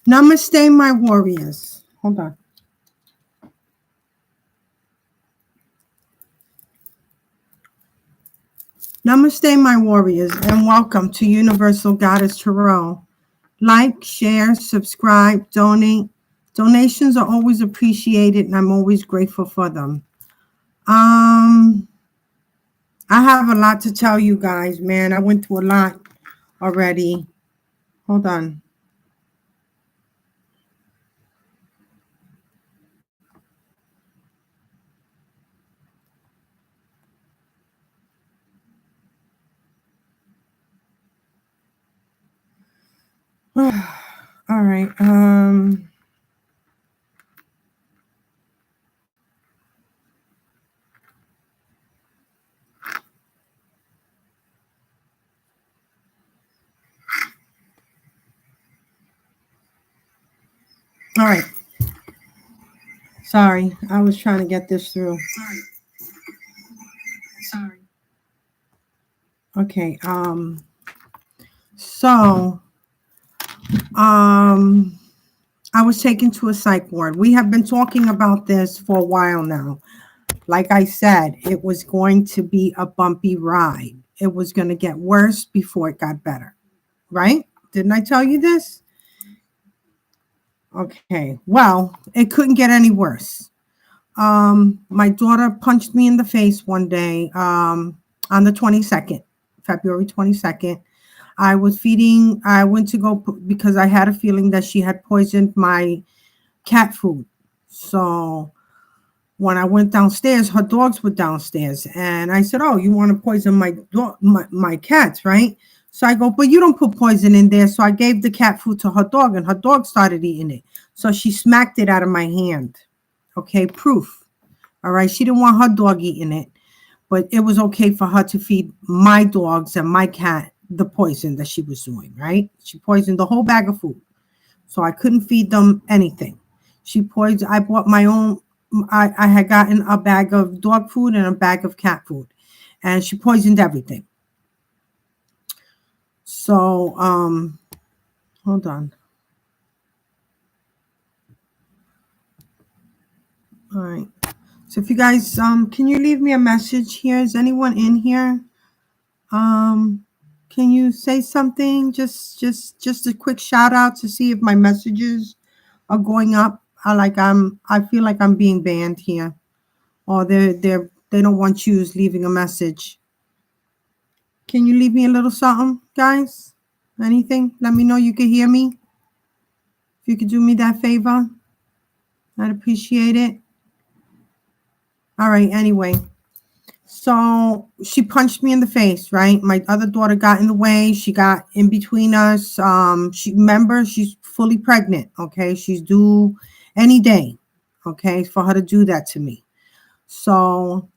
Namaste, my warriors. Hold on. Namaste, my warriors, and welcome to Universal Goddess Tarot. Like, share, subscribe, donate. Donations are always appreciated, and I'm always grateful for them. I have a lot to tell you guys, man. I went through a lot already. Hold on. All right. All right. Sorry, I was trying to get this through. Sorry. Okay. So, I was taken to a psych ward. We have been talking about this for a while now. Like I said, it was going to be a bumpy ride. It was going to get worse before it got better. Right? Didn't I tell you this? Okay. Well, it couldn't get any worse. My daughter punched me in the face one day on the 22nd, February 22nd. I went to go because I had a feeling that she had poisoned my cat food. So when I went downstairs, her dogs were downstairs. And I said, oh, you want to poison my cats, right? So I go, but you don't put poison in there. So I gave the cat food to her dog, and her dog started eating it. So she smacked it out of my hand. Okay, proof. All right, she didn't want her dog eating it, but it was okay for her to feed my dogs and my cat the poison that she was doing, right? She poisoned the whole bag of food. So I couldn't feed them anything. I bought my own, I had gotten a bag of dog food and a bag of cat food, and she poisoned everything. So, hold on. All right. So if you guys, can you leave me a message here? Is anyone in here? Can you say something? Just a quick shout out to see if my messages are going up. I feel like I'm being banned here, or they don't want you leaving a message. Can you leave me a little something, guys? Anything? Let me know you can hear me. If you could do me that favor, I'd appreciate it. All right. Anyway. So she punched me in the face, right? My other daughter got in the way. She got in between us. She's fully pregnant. Okay. She's due any day. Okay. For her to do that to me. So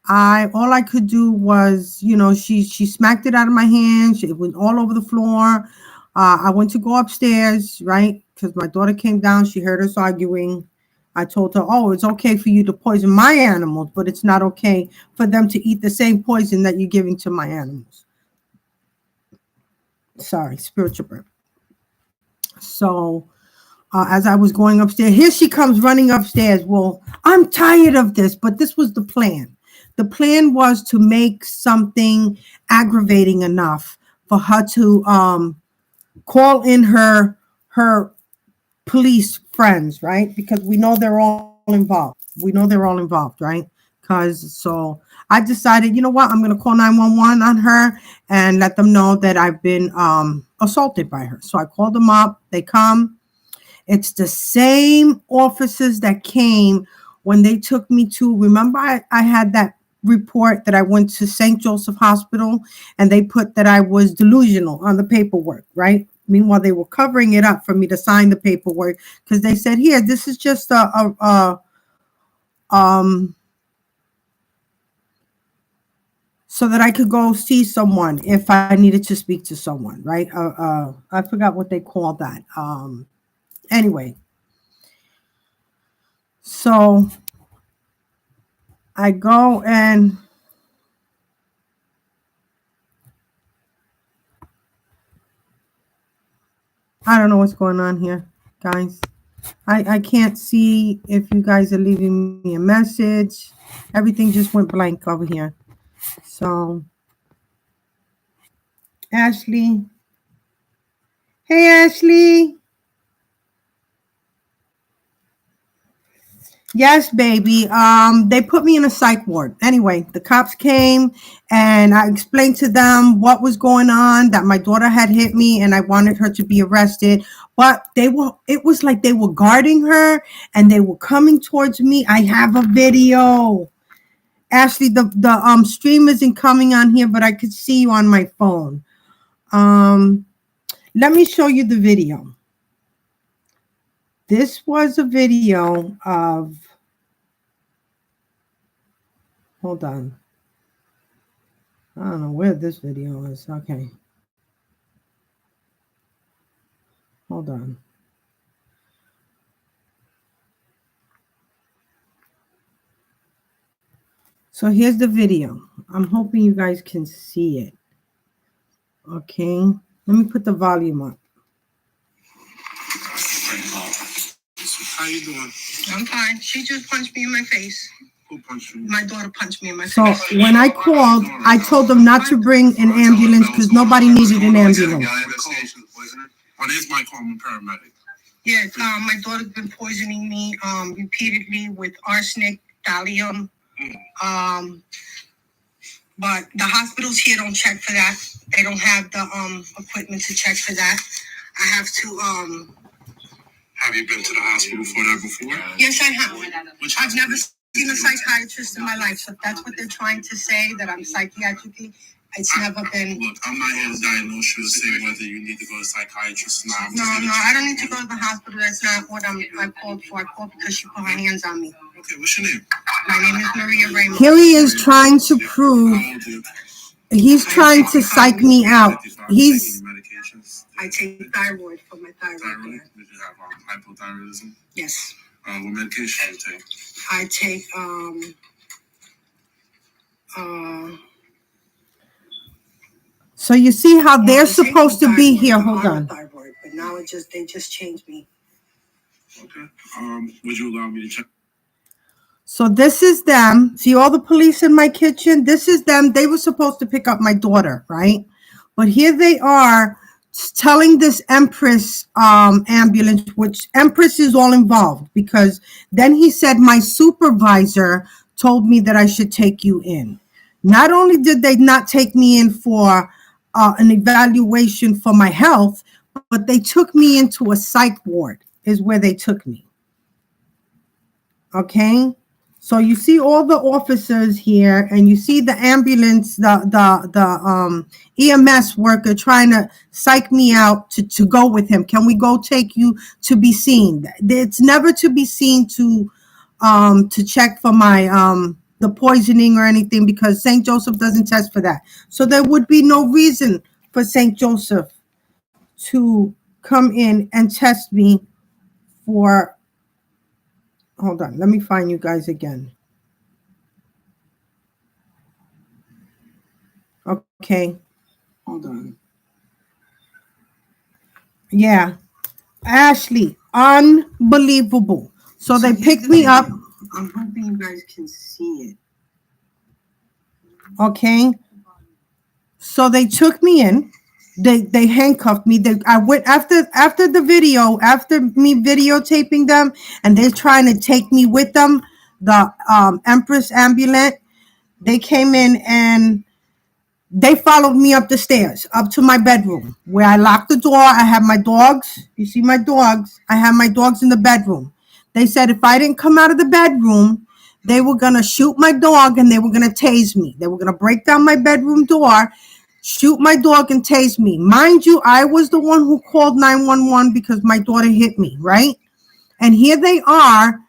all I could do was, she smacked it out of my hand. It went all over the floor. I went to go upstairs, right? Because my daughter came down. She heard us arguing. I told her, oh, it's okay for you to poison my animals, but it's not okay for them to eat the same poison that you're giving to my animals. Sorry, spiritual birth. So as I was going upstairs, here she comes running upstairs. Well, I'm tired of this, but this was the plan. The plan was to make something aggravating enough for her to call in her police friends, right? Because we know they're all involved. Right? So I decided, you know what? I'm going to call 911 on her and let them know that I've been assaulted by her. So I called them up. They come. It's the same officers that came when they took me to, remember I had that report that I went to St. Joseph Hospital and they put that I was delusional on the paperwork, right? Meanwhile, they were covering it up for me to sign the paperwork because they said, here, this is just so that I could go see someone if I needed to speak to someone, right? I forgot what they called that. Anyway, so I go and I don't know what's going on here, guys. I can't see if you guys are leaving me a message. Everything just went blank over here. So, Ashley. Hey, Ashley. Yes, baby. They put me in a psych ward. Anyway, the cops came and I explained to them what was going on, that my daughter had hit me and I wanted her to be arrested. But it was like they were guarding her and they were coming towards me. I have a video. Ashley, the stream isn't coming on here, but I could see you on my phone. Let me show you the video. This was a video of, hold on. I don't know where this video is. Okay. Hold on. So here's the video. I'm hoping you guys can see it. Okay. Let me put the volume up. How you doing? I'm fine. She just punched me in my face. Who punched you? My daughter punched me in my face. So when I called, I told them not to bring an ambulance because nobody needed an ambulance. My name's Michael. I'm a paramedic. Yeah, my daughter's been poisoning me repeatedly with arsenic, thallium. But the hospitals here don't check for that. They don't have the equipment to check for that. I have to Have you been to the hospital for that before? Yes, I have. I've never seen a psychiatrist in my life, so if that's what they're trying to say, that I'm psychiatrically, it's never been. Look, I'm not here to diagnose you or say whether you need to go to a psychiatrist or not. No, I don't need to go to the hospital. That's not what I called for. I called because she put her hands on me. Okay, what's your name? My name is Maria Ramos. Here he is trying to prove. He's trying to psych me out. I take thyroid for my thyroid. Thyroid? Did you have hypothyroidism? Yes. What medication do you take? I take So you see how they're supposed to be here. Hold on. Thyroid, but now they just changed me. Okay. Would you allow me to check? So this is them. See all the police in my kitchen? This is them. They were supposed to pick up my daughter, right? But here they are telling this Empress ambulance, which Empress is all involved, because then he said my supervisor told me that I should take you in. Not only did they not take me in for an evaluation for my health, but they took me into a psych ward is where they took me. Okay. So you see all the officers here, and you see the ambulance, the EMS worker trying to psych me out to go with him. Can we go take you to be seen? It's never to be seen to check for my the poisoning or anything, because St. Joseph doesn't test for that. So there would be no reason for St. Joseph to come in and test me for. Hold on, let me find you guys again. Okay, hold on. Yeah, Ashley, unbelievable. So they picked me up. I'm hoping you guys can see it. Okay, so they took me in. They handcuffed me. I went after the video, after me videotaping them, and they're trying to take me with them. The EmpressAmbulance, they came in and they followed me up the stairs, up to my bedroom, where I locked the door. I have my dogs. You see my dogs? I have my dogs in the bedroom. They said if I didn't come out of the bedroom, they were going to shoot my dog and they were going to tase me. They were going to break down my bedroom door, shoot my dog, and tase me. Mind you, I was the one who called 911 because my daughter hit me, right? And here they are,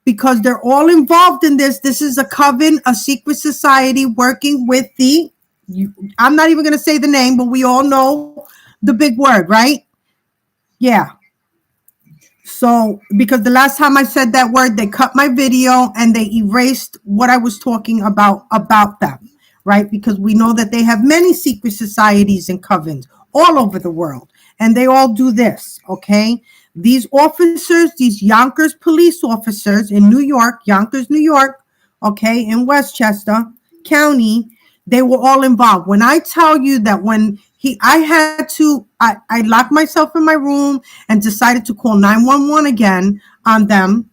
because they're all involved in this. This is a coven, a secret society working with I'm not even going to say the name, but we all know the big word, right? Yeah. So, because the last time I said that word, they cut my video and they erased what I was talking about them, right? Because we know that they have many secret societies and covens all over the world. and they all do this, okay? These officers, these Yonkers police officers in New York, Yonkers, New York, okay, in Westchester County, they were all involved. When I tell you that I had to, I locked myself in my room and decided to call 911 again on them.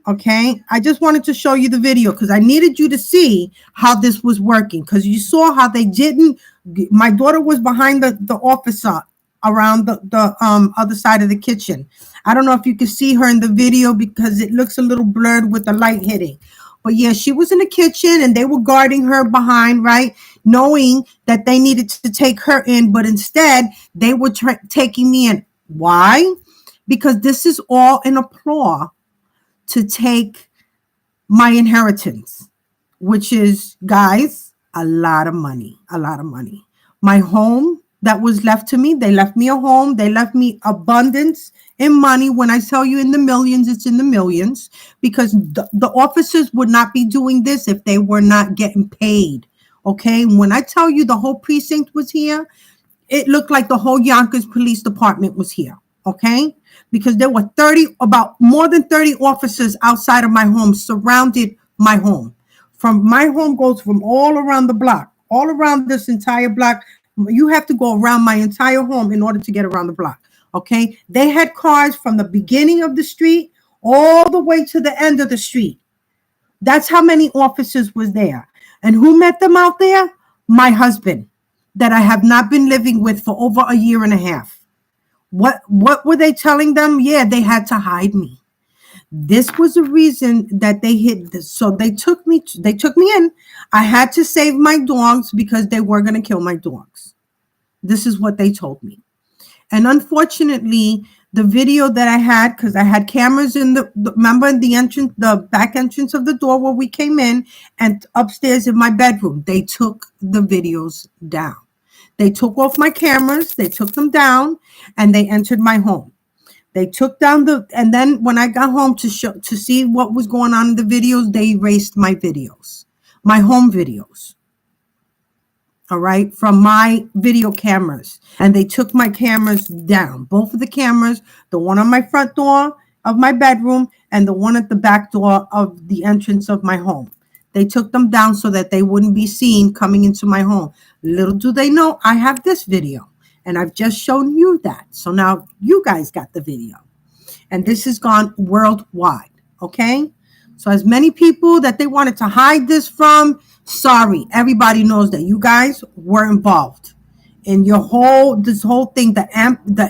Okay, I just wanted to show you the video because I needed you to see how this was working, because you saw how they didn't. My daughter was behind the officer around the other side of the kitchen. I don't know if you can see her in the video because it looks a little blurred with the light hitting. But yeah, she was in the kitchen and they were guarding her behind, right? Knowing that they needed to take her in, but instead they were taking me in. Why? Because this is all in a ploy to take my inheritance, which is, guys, a lot of money, a lot of money. My home that was left to me, they left me a home. They left me abundance in money. When I tell you in the millions, it's in the millions, because the officers would not be doing this if they were not getting paid. Okay. When I tell you the whole precinct was here, it looked like the whole Yonkers Police Department was here. Okay. Because there were about more than 30 officers outside of my home surrounded my home. From my home goes from all around the block, all around this entire block. You have to go around my entire home in order to get around the block. Okay. They had cars from the beginning of the street all the way to the end of the street. That's how many officers was there. And who met them out there? My husband, that I have not been living with for over a year and a half. What were they telling them? Yeah, they had to hide me. This was the reason that they hid this. So they took me in. I had to save my dogs because they were going to kill my dogs. This is what they told me. And unfortunately, the video that I had, because I had cameras in remember the entrance, the back entrance of the door where we came in, and upstairs in my bedroom, they took the videos down. They took off my cameras, they took them down, and they entered my home. They took down and then when I got home to see what was going on in the videos, they erased my videos, my home videos. All right, from my video cameras. And they took my cameras down. Both of the cameras, the one on my front door of my bedroom and the one at the back door of the entrance of my home. They took them down so that they wouldn't be seen coming into my home. Little do they know, I have this video. And I've just shown you that. So now you guys got the video. And this has gone worldwide. Okay? So as many people that they wanted to hide this from, sorry, everybody knows that you guys were involved in this whole thing, the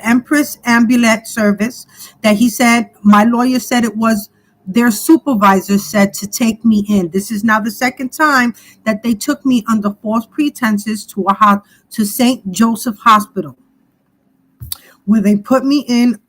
EmpressAmbulance service that he said, my lawyer said it was their supervisor said to take me in. This is now the second time that they took me under false pretenses to St. Joseph Hospital, where they put me in.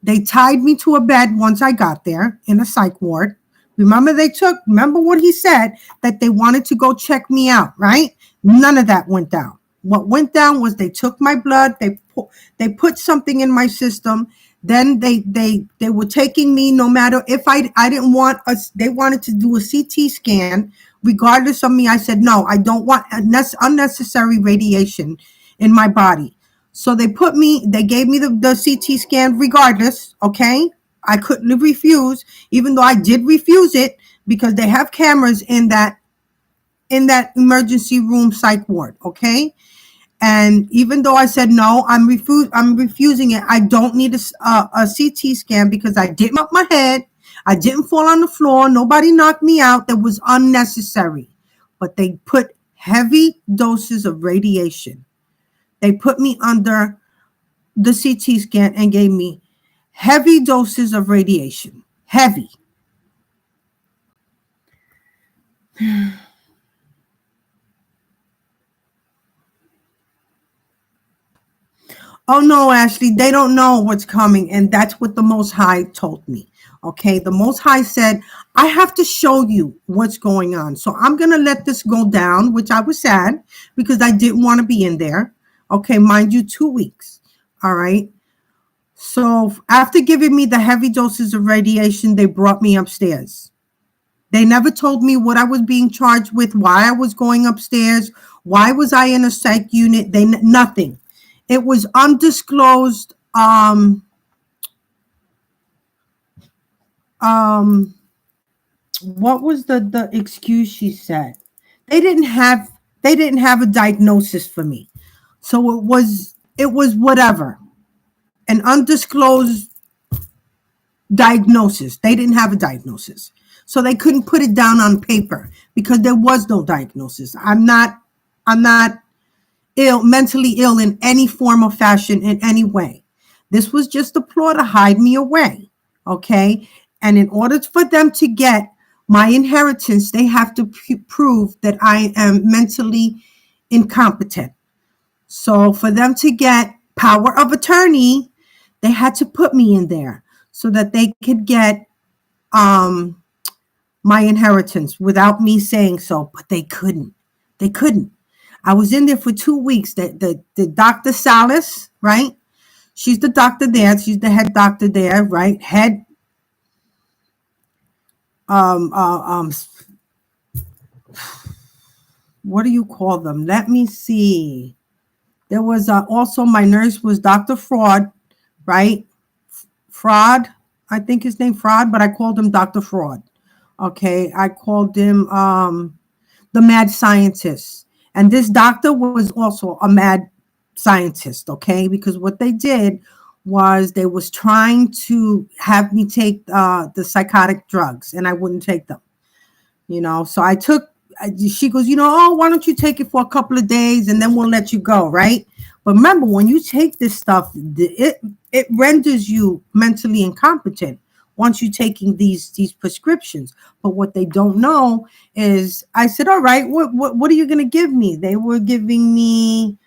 They tied me to a bed once I got there in a psych ward. Remember what he said, that they wanted to go check me out, right? None of that went down. What went down was they took my blood, they put something in my system. Then they were taking me no matter if I didn't want us. They wanted to do a CT scan regardless of me. I said, no, I don't want unnecessary radiation in my body. So they gave me the CT scan regardless. Okay. I couldn't refuse, even though I did refuse it, because they have cameras in that emergency room psych ward. Okay. And even though I said, no, I'm refusing it. I don't need a CT scan because I didn't bump my head. I didn't fall on the floor. Nobody knocked me out. That was unnecessary. But they put heavy doses of radiation. They put me under the CT scan and gave me heavy doses of radiation. Heavy. Oh, no, Ashley, they don't know what's coming. And that's what the Most High told me. Okay, the Most High said, I have to show you what's going on. So I'm going to let this go down, which I was sad because I didn't want to be in there. Okay, mind you, 2 weeks. All right. So after giving me the heavy doses of radiation, they brought me upstairs. They never told me what I was being charged with, why I was going upstairs, why was I in a psych unit, nothing. It was undisclosed. What was the excuse she said? They didn't have a diagnosis for me. So it was whatever. An undisclosed diagnosis. They didn't have a diagnosis. So they couldn't put it down on paper because there was no diagnosis. I'm not ill, mentally ill in any form or fashion in any way. This was just a ploy to hide me away. Okay? And in order for them to get my inheritance, they have to prove that I am mentally incompetent. So for them to get power of attorney, they had to put me in there so that they could get my inheritance without me saying so. But they couldn't. They couldn't. I was in there for 2 weeks. The Dr. Salas, right? She's the doctor there. She's the head doctor there, right? Head what do you call them? Let me see. There was also my nurse was Dr. Fraud, right? Fraud, I think his name Fraud, but I called him Dr. Fraud. Okay, I called him the mad scientist. And this doctor was also a mad scientist, okay? Because what they did was they was trying to have me take the psychotic drugs, and I wouldn't take them. So she goes, oh, why don't you take it for a couple of days and then we'll let you go, right? But remember, when you take this stuff, it renders you mentally incompetent once you're taking these prescriptions. But what they don't know is, I said, all right, what are you going to give me? They were giving me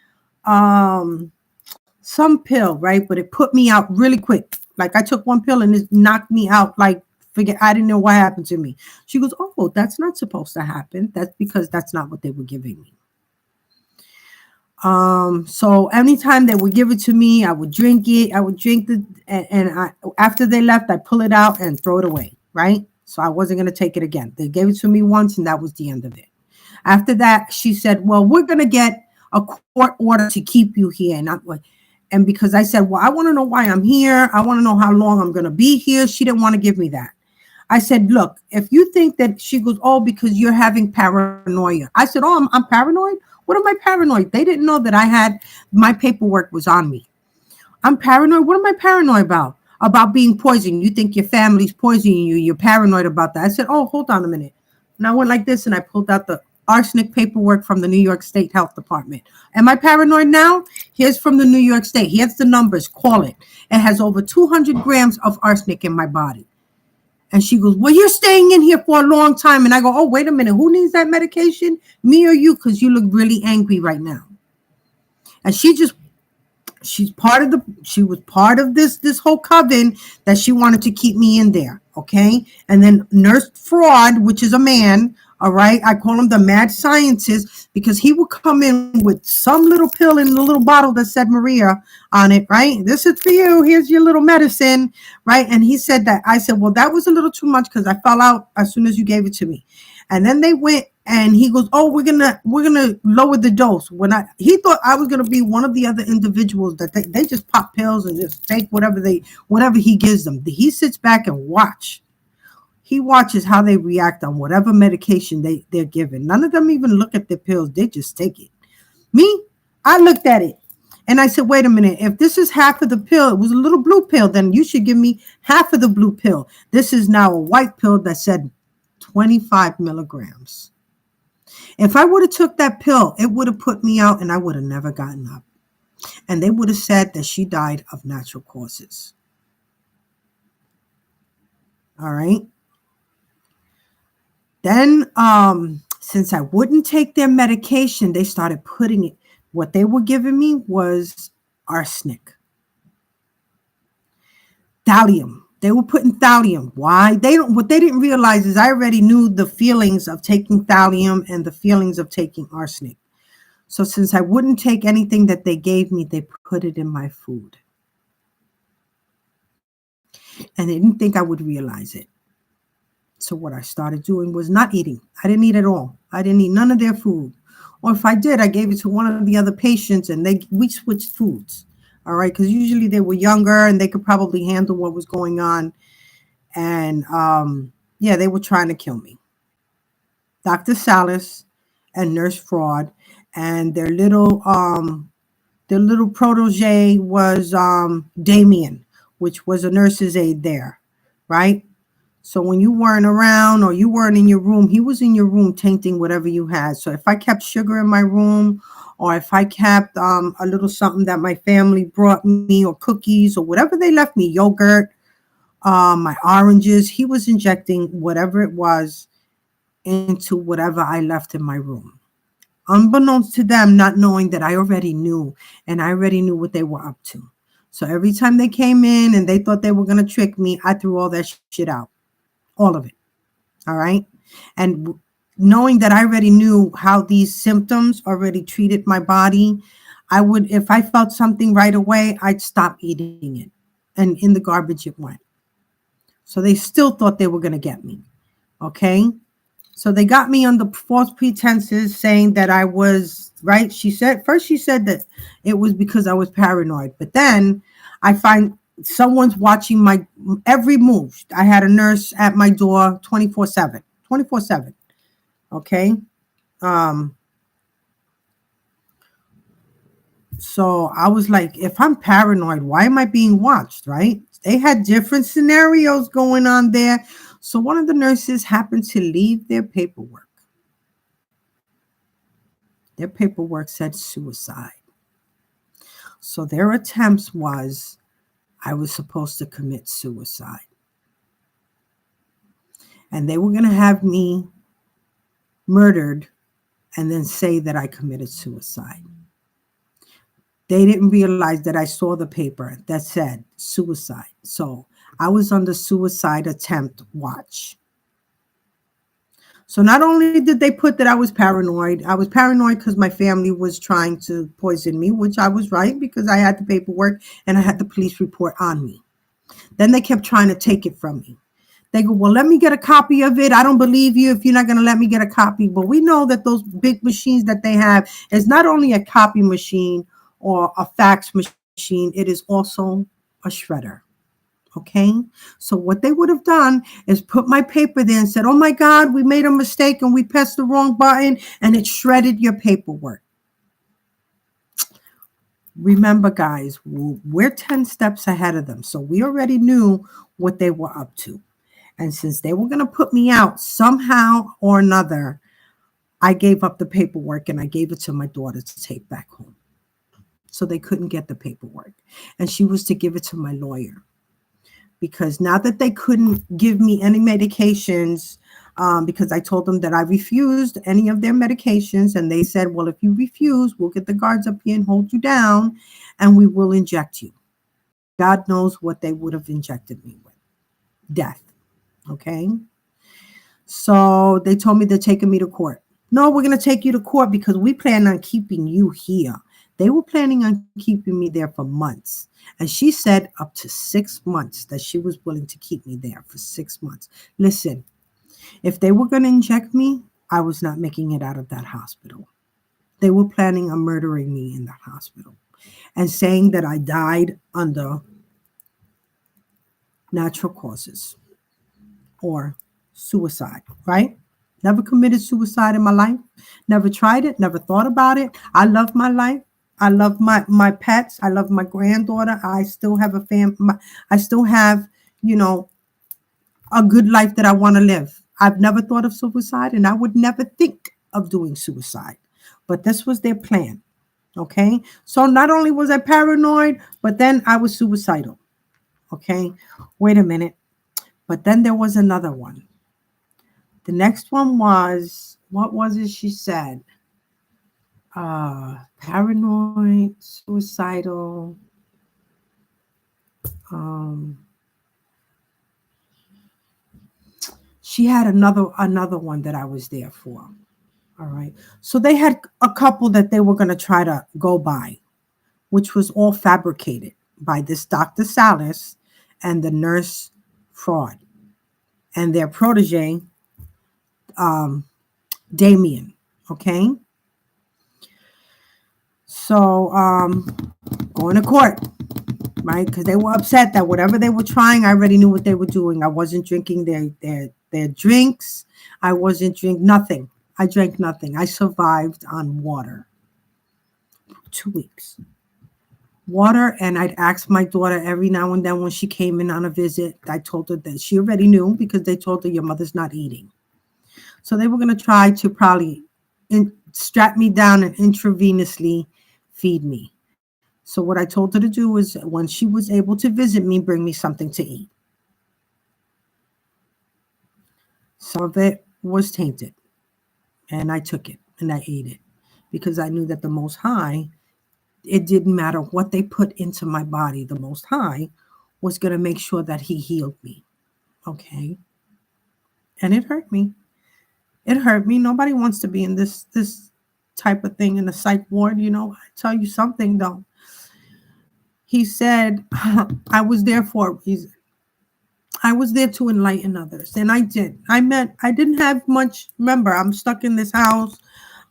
some pill, right? But it put me out really quick. Like I took one pill and it knocked me out like, I didn't know what happened to me. She goes, oh, that's not supposed to happen. That's because that's not what they were giving me. So anytime they would give it to me, I would drink it. I would drink after they left, I pull it out and throw it away, right? So I wasn't going to take it again. They gave it to me once and that was the end of it. After that, she said, well, we're going to get a court order to keep you here. And because I said, well, I want to know why I'm here. I want to know how long I'm going to be here. She didn't want to give me that. I said, look, if you think that, she goes, oh, because you're having paranoia. I said, oh, I'm paranoid? What am I paranoid? They didn't know that my paperwork was on me. I'm paranoid. What am I paranoid about? About being poisoned. You think your family's poisoning you. You're paranoid about that. I said, oh, hold on a minute. And I went like this and I pulled out the arsenic paperwork from the New York State Health Department. Am I paranoid now? Here's from the New York State. Here's the numbers. Call it. It has over 200 grams of arsenic in my body. And she goes, well, you're staying in here for a long time. And I go, oh, wait a minute. Who needs that medication? Me or you? Because you look really angry right now. And she was part of this whole coven that she wanted to keep me in there. Okay. And then Nurse Fraud, which is a man. All right. I call him the mad scientist because he would come in with some little pill in a little bottle that said Maria on it. Right. This is for you. Here's your little medicine. Right. And he said that. I said, well, that was a little too much because I fell out as soon as you gave it to me. And then they went and he goes, oh, we're going to lower the dose. He thought I was going to be one of the other individuals that they just pop pills and just take whatever he gives them. He sits back and watch. He watches how they react on whatever medication they're given. None of them even look at the pills. They just take it. Me, I looked at it and I said, wait a minute. If this is half of the pill, it was a little blue pill, then you should give me half of the blue pill. This is now a white pill that said 25 milligrams. If I would have took that pill, it would have put me out and I would have never gotten up. And they would have said that she died of natural causes. All right. Then, since I wouldn't take their medication, they started putting it. What they were giving me was arsenic. Thallium. They were putting thallium. Why? What they didn't realize is I already knew the feelings of taking thallium and the feelings of taking arsenic. So since I wouldn't take anything that they gave me, they put it in my food. And they didn't think I would realize it. So what I started doing was not eating. I didn't eat at all. I didn't eat none of their food. Or if I did, I gave it to one of the other patients, and we switched foods. All right, because usually they were younger and they could probably handle what was going on. And yeah, they were trying to kill me. Dr. Salas and Nurse Fraud, and their little protege was Damien, which was a nurse's aide there, right? So when you weren't around or you weren't in your room, he was in your room tainting whatever you had. So if I kept sugar in my room, or if I kept a little something that my family brought me, or cookies, or whatever they left me, yogurt, my oranges, he was injecting whatever it was into whatever I left in my room. Unbeknownst to them, not knowing that I already knew, and I already knew what they were up to. So every time they came in and they thought they were going to trick me, I threw all that shit out. All of it. All right. And knowing that I already knew how these symptoms already treated my body, I would, if I felt something right away, I'd stop eating it. And in the garbage it went. So they still thought they were going to get me. Okay. So they got me under false pretenses, saying that I was, right? She said that it was because I was paranoid. But then I find someone's watching my every move. I had a nurse at my door 24/7. 24/7. Okay. So I was like, if I'm paranoid, why am I being watched, right? They had different scenarios going on there. So one of the nurses happened to leave their paperwork. Their paperwork said suicide. So their attempts was I was supposed to commit suicide. And they were going to have me murdered and then say that I committed suicide. They didn't realize that I saw the paper that said suicide. So I was under suicide attempt watch. So not only did they put that I was paranoid because my family was trying to poison me, which I was right because I had the paperwork and I had the police report on me. Then they kept trying to take it from me. They go, well, let me get a copy of it. I don't believe you if you're not going to let me get a copy. But we know that those big machines that they have is not only a copy machine or a fax machine, it is also a shredder. Okay, so what they would have done is put my paper there and said, oh my God, we made a mistake and we pressed the wrong button and it shredded your paperwork. Remember, guys, we're 10 steps ahead of them. So we already knew what they were up to. And since they were going to put me out somehow or another, I gave up the paperwork and I gave it to my daughter to take back home. So they couldn't get the paperwork. And she was to give it to my lawyer. Because now that they couldn't give me any medications, because I told them that I refused any of their medications, and they said, well, if you refuse, we'll get the guards up here and hold you down, and we will inject you. God knows what they would have injected me with. Death. Okay? So they told me they're taking me to court. No, we're going to take you to court because we plan on keeping you here. They were planning on keeping me there for months. And she said up to 6 months that she was willing to keep me there for 6 months. Listen, if they were going to inject me, I was not making it out of that hospital. They were planning on murdering me in that hospital and saying that I died under natural causes or suicide, right? Never committed suicide in my life. Never tried it. Never thought about it. I love my life. I love my pets. I love my granddaughter. I still have a family. I still have, a good life that I want to live. I've never thought of suicide and I would never think of doing suicide. But this was their plan. Okay. So not only was I paranoid, but then I was suicidal. Okay. Wait a minute. But then there was another one. The next one was, what was it she said? Paranoid, suicidal. She had another one that I was there for. All right. So they had a couple that they were going to try to go by, which was all fabricated by this Dr. Salas and the nurse Fraud and their protege, Damien. Okay. So going to court, right? Because they were upset that whatever they were trying, I already knew what they were doing. I wasn't drinking their drinks. I wasn't drink nothing. I drank nothing. I survived on water. 2 weeks. Water, and I'd ask my daughter every now and then when she came in on a visit. I told her that she already knew because they told her your mother's not eating. So they were going to try to probably strap me down and intravenously feed me. So what I told her to do is when she was able to visit me, bring me something to eat. Some of it was tainted, and I took it and I ate it because I knew that the Most High, it didn't matter what they put into my body, the Most High was going to make sure that he healed me. Okay. And it hurt me. It hurt me. Nobody wants to be in this type of thing in the psych ward. You know, I tell you something though. He said, I was there for a reason. I was there to enlighten others. And I did. I didn't have much. Remember, I'm stuck in this house.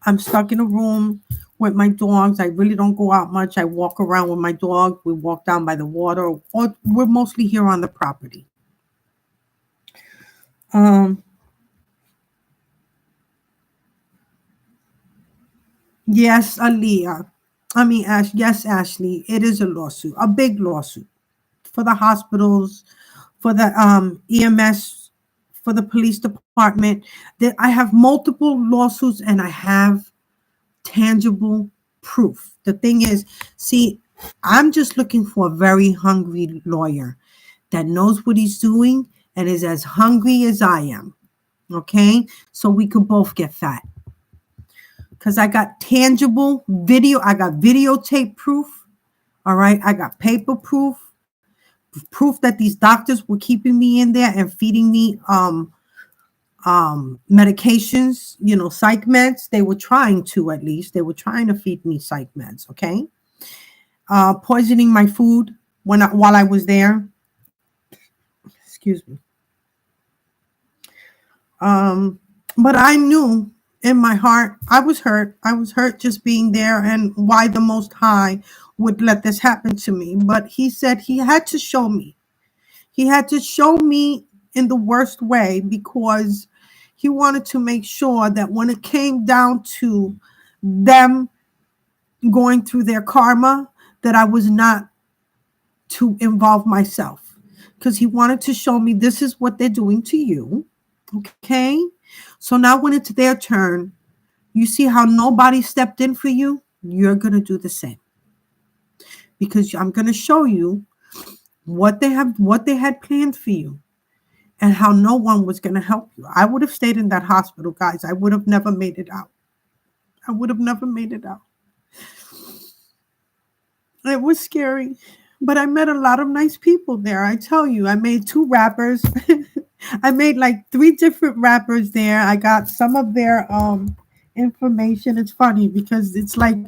I'm stuck in a room with my dogs. I really don't go out much. I walk around with my dog. We walk down by the water, or we're mostly here on the property. Yes, Aaliyah. Yes, Ashley. It is a lawsuit, a big lawsuit for the hospitals, for the EMS, for the police department. That I have multiple lawsuits and I have tangible proof. The thing is, see, I'm just looking for a very hungry lawyer that knows what he's doing and is as hungry as I am. Okay? So we could both get fat. Because I got tangible video. I got videotape proof. All right? I got paper proof. Proof that these doctors were keeping me in there and feeding me medications, you know, psych meds. They were trying to, at least they were trying to feed me psych meds. Okay. Poisoning my food while I was there. Excuse me. But I knew in my heart, I was hurt. I was hurt just being there, and why the Most High would let this happen to me. But he said he had to show me. He had to show me in the worst way, because he wanted to make sure that when it came down to them going through their karma, that I was not to involve myself. Because he wanted to show me, this is what they're doing to you. Okay? So now when it's their turn, you see how nobody stepped in for you? You're going to do the same. Because I'm going to show you what they had planned for you, and how no one was going to help you. I would have stayed in that hospital, guys. I would have never made it out. I would have never made it out. It was scary, but I met a lot of nice people there. I tell you, I made 2 rappers. I made like 3 different rappers there. I got some of their information. It's funny because it's like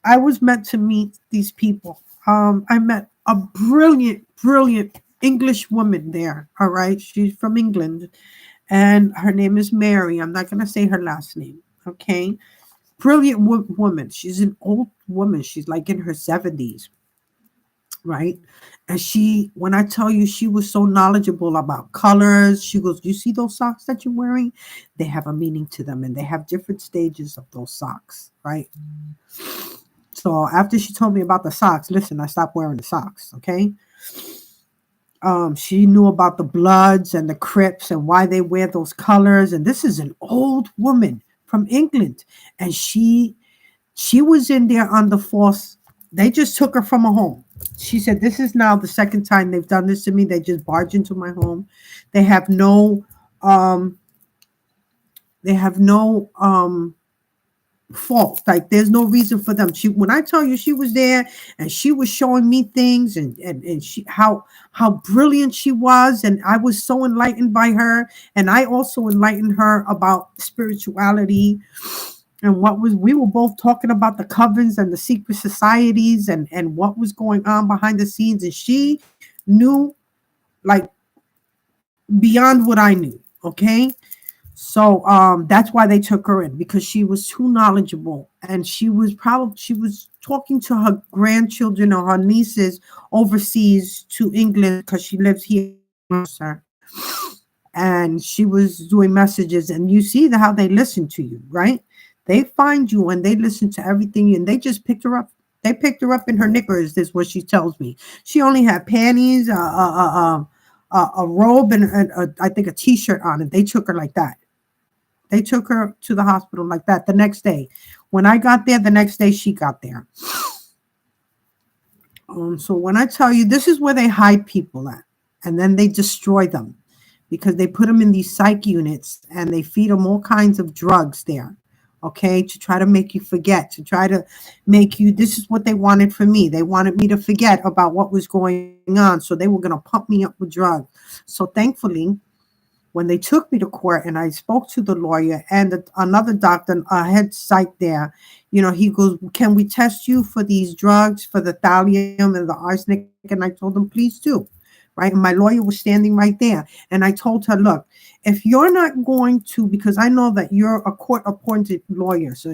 I was meant to meet these people. I met a brilliant English woman there. All right. She's from England, and her name is Mary. I'm not going to say her last name. Okay. Brilliant woman. She's an old woman. She's like in her 70s. Right. And when I tell you, she was so knowledgeable about colors. She goes, you see those socks that you're wearing? They have a meaning to them, and they have different stages of those socks. Right. So after she told me about the socks, listen, I stopped wearing the socks. Okay. She knew about the Bloods and the Crips and why they wear those colors. And this is an old woman from England. And she was in there on the force. They just took her from a home. She said, this is now the second time they've done this to me. They just barge into my home. They have no fault. Like, there's no reason for them. When I tell you, she was there and she was showing me things, and she how brilliant she was, and I was so enlightened by her, and I also enlightened her about spirituality and we were both talking about the covens and the secret societies and what was going on behind the scenes, and she knew like beyond what I knew. Okay. So that's why they took her in, because she was too knowledgeable, and she was talking to her grandchildren or her nieces overseas to England, because she lives here, sir. And she was doing messages, and you see how they listen to you, right? They find you and they listen to everything, and they just picked her up. They picked her up in her knickers. Is what she tells me. She only had panties, a robe, and I think a t-shirt on, and they took her like that. They took her to the hospital like that the next day. When I got there, the next day she got there. So when I tell you, this is where they hide people at, and then they destroy them, because they put them in these psych units and they feed them all kinds of drugs there, okay, to try to make you forget, to try to make you, this is what they wanted for me. They wanted me to forget about what was going on. So they were going to pump me up with drugs. So thankfully, when they took me to court and I spoke to the lawyer and another doctor, a head psych there, he goes, can we test you for these drugs, for the thallium and the arsenic? And I told him, please do. Right. And my lawyer was standing right there. And I told her, look, if you're not going to, because I know that you're a court appointed lawyer. So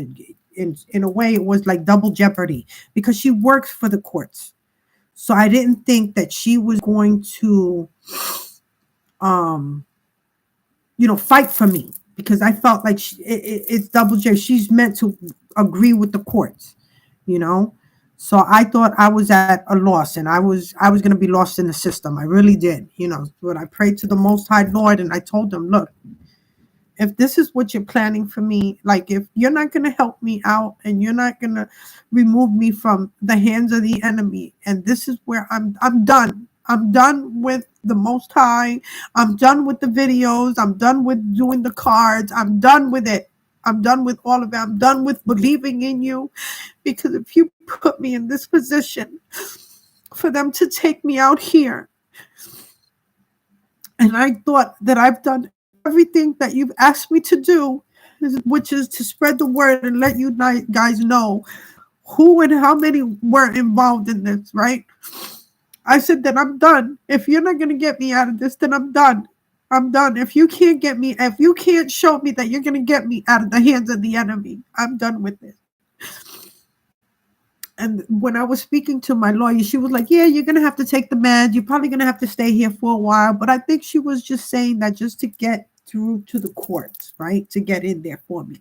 in a way, it was like double jeopardy, because she works for the courts. So I didn't think that she was going to, fight for me, because I felt like it's double jeopardy. She's meant to agree with the courts, So I thought I was at a loss, and I was going to be lost in the system. I really did, But I prayed to the Most High Lord, and I told him, look, if this is what you're planning for me, like if you're not going to help me out and you're not going to remove me from the hands of the enemy, and this is where I'm done. I'm done with the Most High. I'm done with the videos. I'm done with doing the cards. I'm done with it. I'm done with all of it. I'm done with believing in you, because if you put me in this position for them to take me out here, and I thought that I've done everything that you've asked me to do, which is to spread the word and let you guys know who and how many were involved in this, right? I said that I'm done. If you're not going to get me out of this, then I'm done. I'm done. If you can't show me that you're going to get me out of the hands of the enemy, I'm done with this. And when I was speaking to my lawyer, she was like, yeah, you're going to have to take the meds. You're probably going to have to stay here for a while. But I think she was just saying that just to get through to the courts, right? To get in there for me.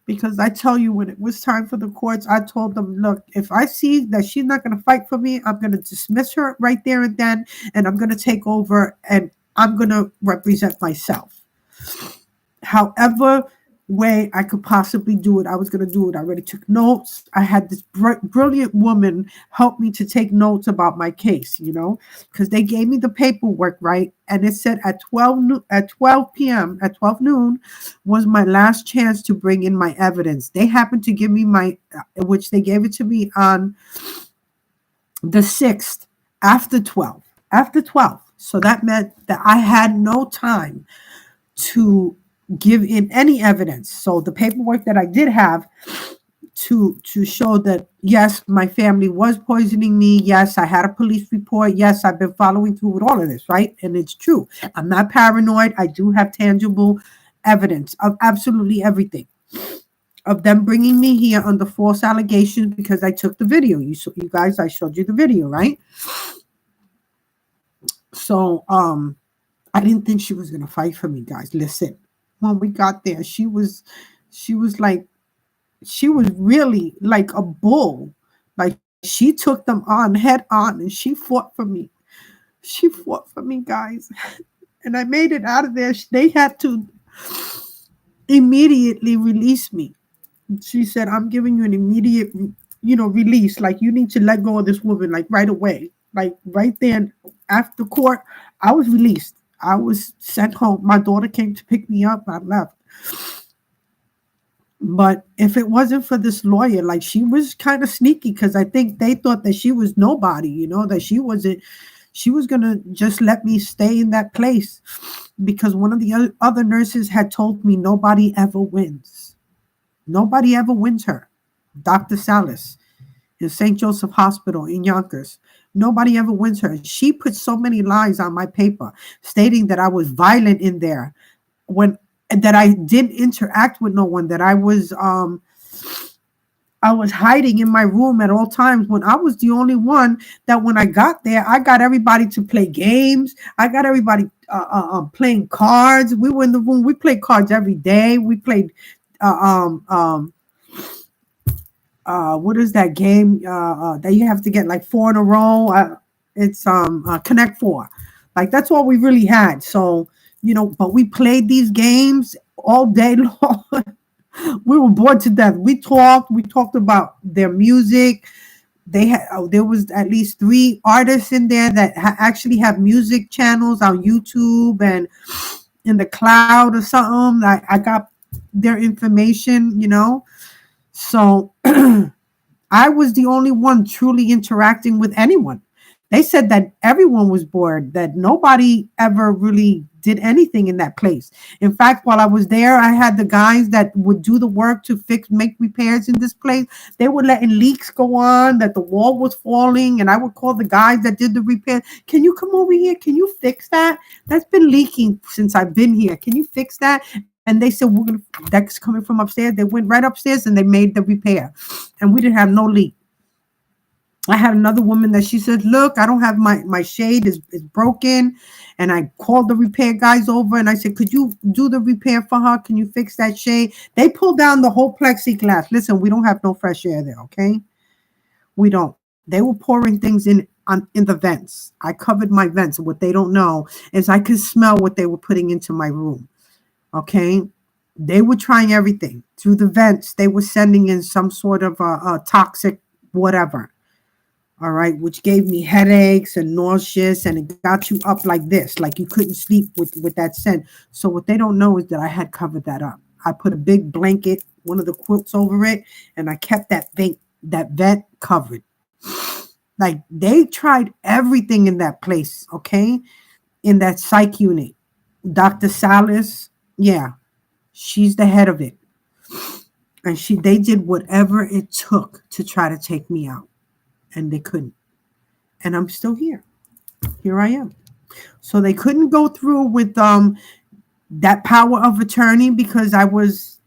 Because I tell you, when it was time for the courts, I told them, look, if I see that she's not going to fight for me, I'm going to dismiss her right there and then, and I'm going to take over, and I'm going to represent myself. However way I could possibly do it, I was going to do it. I already took notes. I had this brilliant woman help me to take notes about my case, because they gave me the paperwork, right? And it said at 12 p.m., at 12 noon was my last chance to bring in my evidence. They happened to give me which they gave it to me on the 6th after 12. So that meant that I had no time to give in any evidence. So the paperwork that I did have to show that, yes, my family was poisoning me. Yes, I had a police report. Yes, I've been following through with all of this, right? And it's true. I'm not paranoid. I do have tangible evidence of absolutely everything. Of them bringing me here under false allegations, because I took the video. You guys, I showed you the video, right? So I didn't think she was going to fight for me, guys. Listen. When we got there, she was really like a bull. Like, she took them on head on, and she fought for me. She fought for me, guys. And I made it out of there. They had to immediately release me. She said, I'm giving you an immediate, release. Like, you need to let go of this woman, like, right away. Like, right then after court, I was released. I was sent home. My daughter came to pick me up. I left. But if it wasn't for this lawyer, like, she was kind of sneaky, because I think they thought that she was nobody, that she was going to just let me stay in that place, because one of the other nurses had told me nobody ever wins. Nobody ever wins her. Dr. Salas in St. Joseph Hospital in Yonkers. Nobody ever wins her. She put so many lies on my paper stating that I was violent in there, when that I didn't interact with no one, that I was hiding in my room at all times, when I was the only one that when I got there, I got everybody to play games. I got everybody playing cards. We were in the room. We played cards every day. We played, what is that game that you have to get like four in a row? It's Connect Four. Like that's all we really had. So, but we played these games all day long. We were bored to death. We talked about their music. There was at least 3 artists in there that actually have music channels on YouTube and in the cloud or something. I got their information, so I was the only one truly interacting with anyone. They said that everyone was bored, that nobody ever really did anything in that place. In fact, while I was there, I had the guys that would do the work to make repairs in this place. They were letting leaks go on, that the wall was falling, and I would call the guys that did the repair. Can you come over here? Can you fix that? That's been leaking since I've been here. Can you fix that? And they said, that's coming from upstairs. They went right upstairs and they made the repair. And we didn't have no leak. I had another woman that she said, look, I don't have my shade is broken. And I called the repair guys over and I said, could you do the repair for her? Can you fix that shade? They pulled down the whole plexiglass. Listen, we don't have no fresh air there, okay? We don't. They were pouring things in the vents. I covered my vents. What they don't know is I could smell what they were putting into my room, okay? They were trying everything. Through the vents, they were sending in some sort of a toxic whatever. All right, which gave me headaches and nauseous, and it got you up like this, like you couldn't sleep with that scent. So what they don't know is that I had covered that up. I put a big blanket, one of the quilts over it, and I kept that vent covered. Like they tried everything in that place, okay? In that psych unit. Dr. Salas, yeah, she's the head of it. And they did whatever it took to try to take me out. And they couldn't. And I'm still here. Here I am. So they couldn't go through with that power of attorney because I was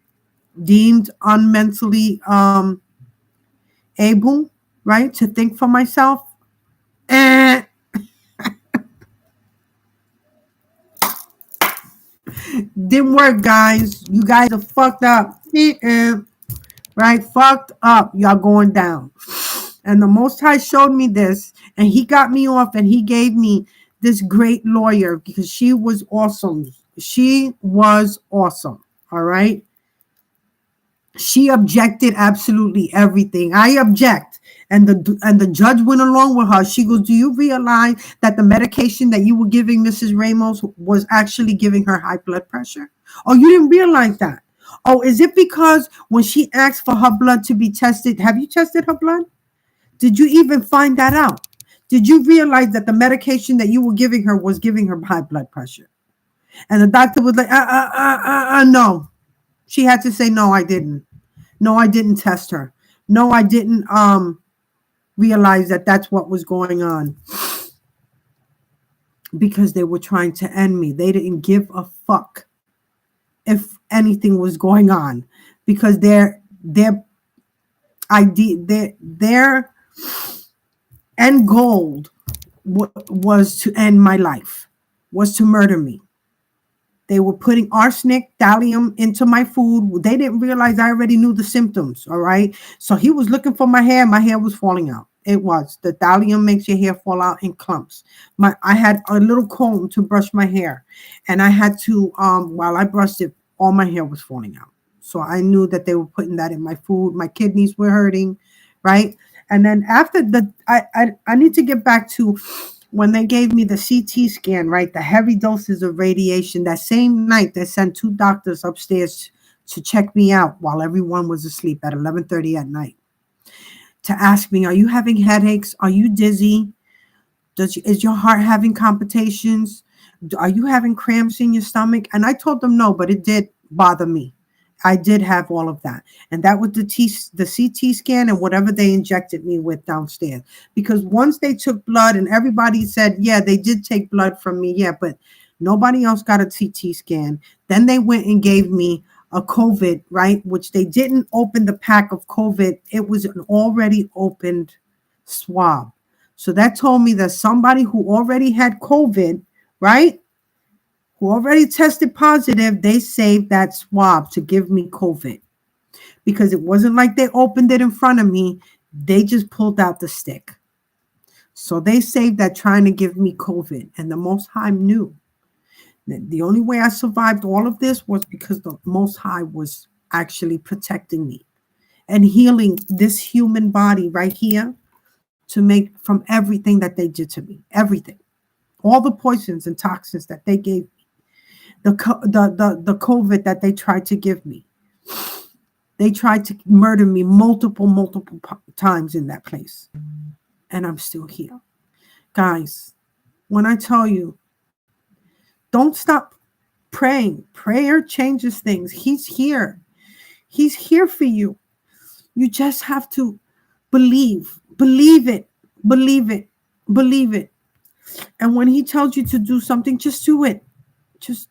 deemed unmentally able, right, to think for myself. Didn't work, guys. You guys are fucked up. Right? Fucked up. Y'all going down. And the Most High showed me this, and he got me off, and he gave me this great lawyer because she was awesome. She was awesome. All right. She objected absolutely everything. I object. And the judge went along with her. She goes, do you realize that the medication that you were giving Mrs. Ramos was actually giving her high blood pressure? Oh, you didn't realize that. Oh, is it because when she asked for her blood to be tested, have you tested her blood? Did you even find that out? Did you realize that the medication that you were giving her was giving her high blood pressure? And the doctor was like, no. She had to say, no, I didn't. No, I didn't test her. No, I didn't realize that that's what was going on. Because they were trying to end me. They didn't give a fuck if anything was going on. Because their end goal was to end my life, was to murder me. They were putting arsenic, thallium into my food. They didn't realize I already knew the symptoms, all right? So he was looking for my hair. My hair was falling out. It was. The thallium makes your hair fall out in clumps. I had a little comb to brush my hair. And I had to, while I brushed it, all my hair was falling out. So I knew that they were putting that in my food. My kidneys were hurting, right? And then after I need to get back to when they gave me the CT scan, right? The heavy doses of radiation. That same night, they sent 2 doctors upstairs to check me out while everyone was asleep at 11:30 at night. To ask me, are you having headaches? Are you dizzy? Is your heart having palpitations? Are you having cramps in your stomach? And I told them no, but it did bother me. I did have all of that. And that was the CT scan and whatever they injected me with downstairs. Because once they took blood and everybody said, yeah, they did take blood from me. Yeah, but Nobody else got a CT scan. Then they went and gave me a COVID, right? Which they didn't open the pack of COVID. It was an already opened swab. So that told me that somebody who already had COVID, right? Who already tested positive, they saved that swab to give me COVID. Because it wasn't like they opened it in front of me. They just pulled out the stick. So they saved that trying to give me COVID. And the Most High knew that the only way I survived all of this was because the Most High was actually protecting me and healing this human body right here to make from everything that they did to me. Everything. All the poisons and toxins that they gave me. The COVID that they tried to give me. They tried to murder me multiple times in that place. And I'm still here. Guys, when I tell you, don't stop praying. Prayer changes things. He's here. He's here for you. You just have to believe. Believe it. Believe it. Believe it. And when he tells you to do something, just do it. Just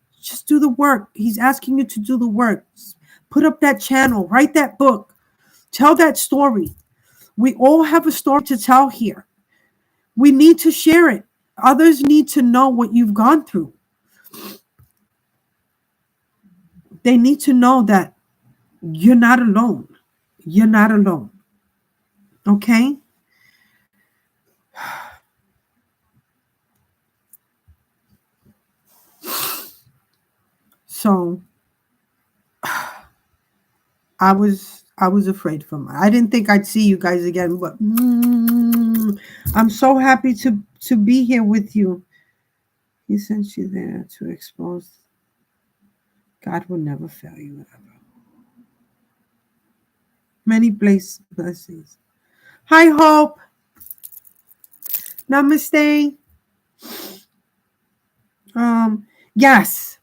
do the work. He's asking you to do the work. Put up that channel. Write that book. Tell that story. We all have a story to tell here. We need to share it. Others need to know what you've gone through. They need to know that you're not alone. You're not alone. Okay? So I was afraid for my. I didn't think I'd see you guys again, but I'm so happy to be here with you. He sent you there to expose. God will never fail you ever. Many blessings. Hi, Hope. Namaste. Yes.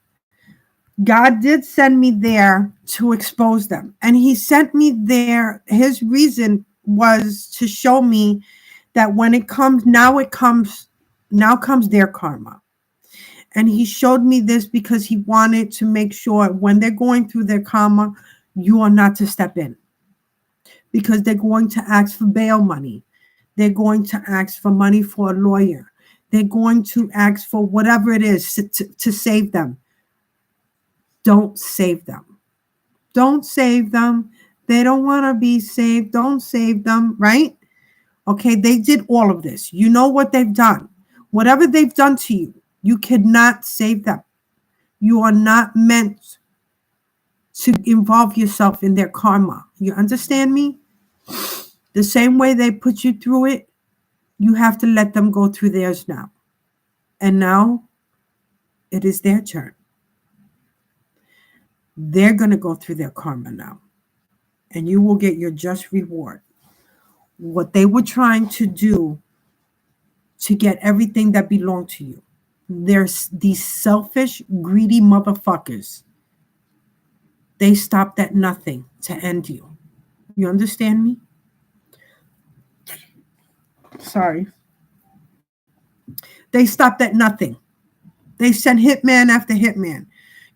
God did send me there to expose them. And he sent me there. His reason was to show me that when it comes, now comes their karma. And he showed me this because he wanted to make sure when they're going through their karma, you are not to step in. Because they're going to ask for bail money. They're going to ask for money for a lawyer. They're going to ask for whatever it is to save them. Don't save them. Don't save them. They don't want to be saved. Don't save them, right? Okay, they did all of this. You know what they've done. Whatever they've done to you, you cannot save them. You are not meant to involve yourself in their karma. You understand me? The same way they put you through it, you have to let them go through theirs now. And now it is their turn. They're going to go through their karma now. And you will get your just reward. What they were trying to do to get everything that belonged to you. There's these selfish, greedy motherfuckers. They stopped at nothing to end you. You understand me? Sorry. They stopped at nothing. They sent hitman after hitman.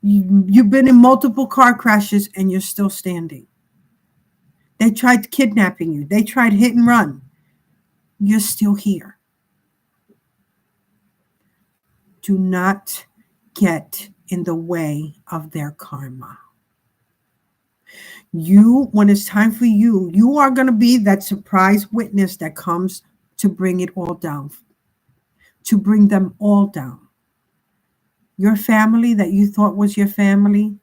You've been in multiple car crashes and you're still standing. They tried kidnapping you. They tried hit and run. You're still here. Do not get in the way of their karma. When it's time for you, you are going to be that surprise witness that comes to bring it all down, to bring them all down. Your family that you thought was your family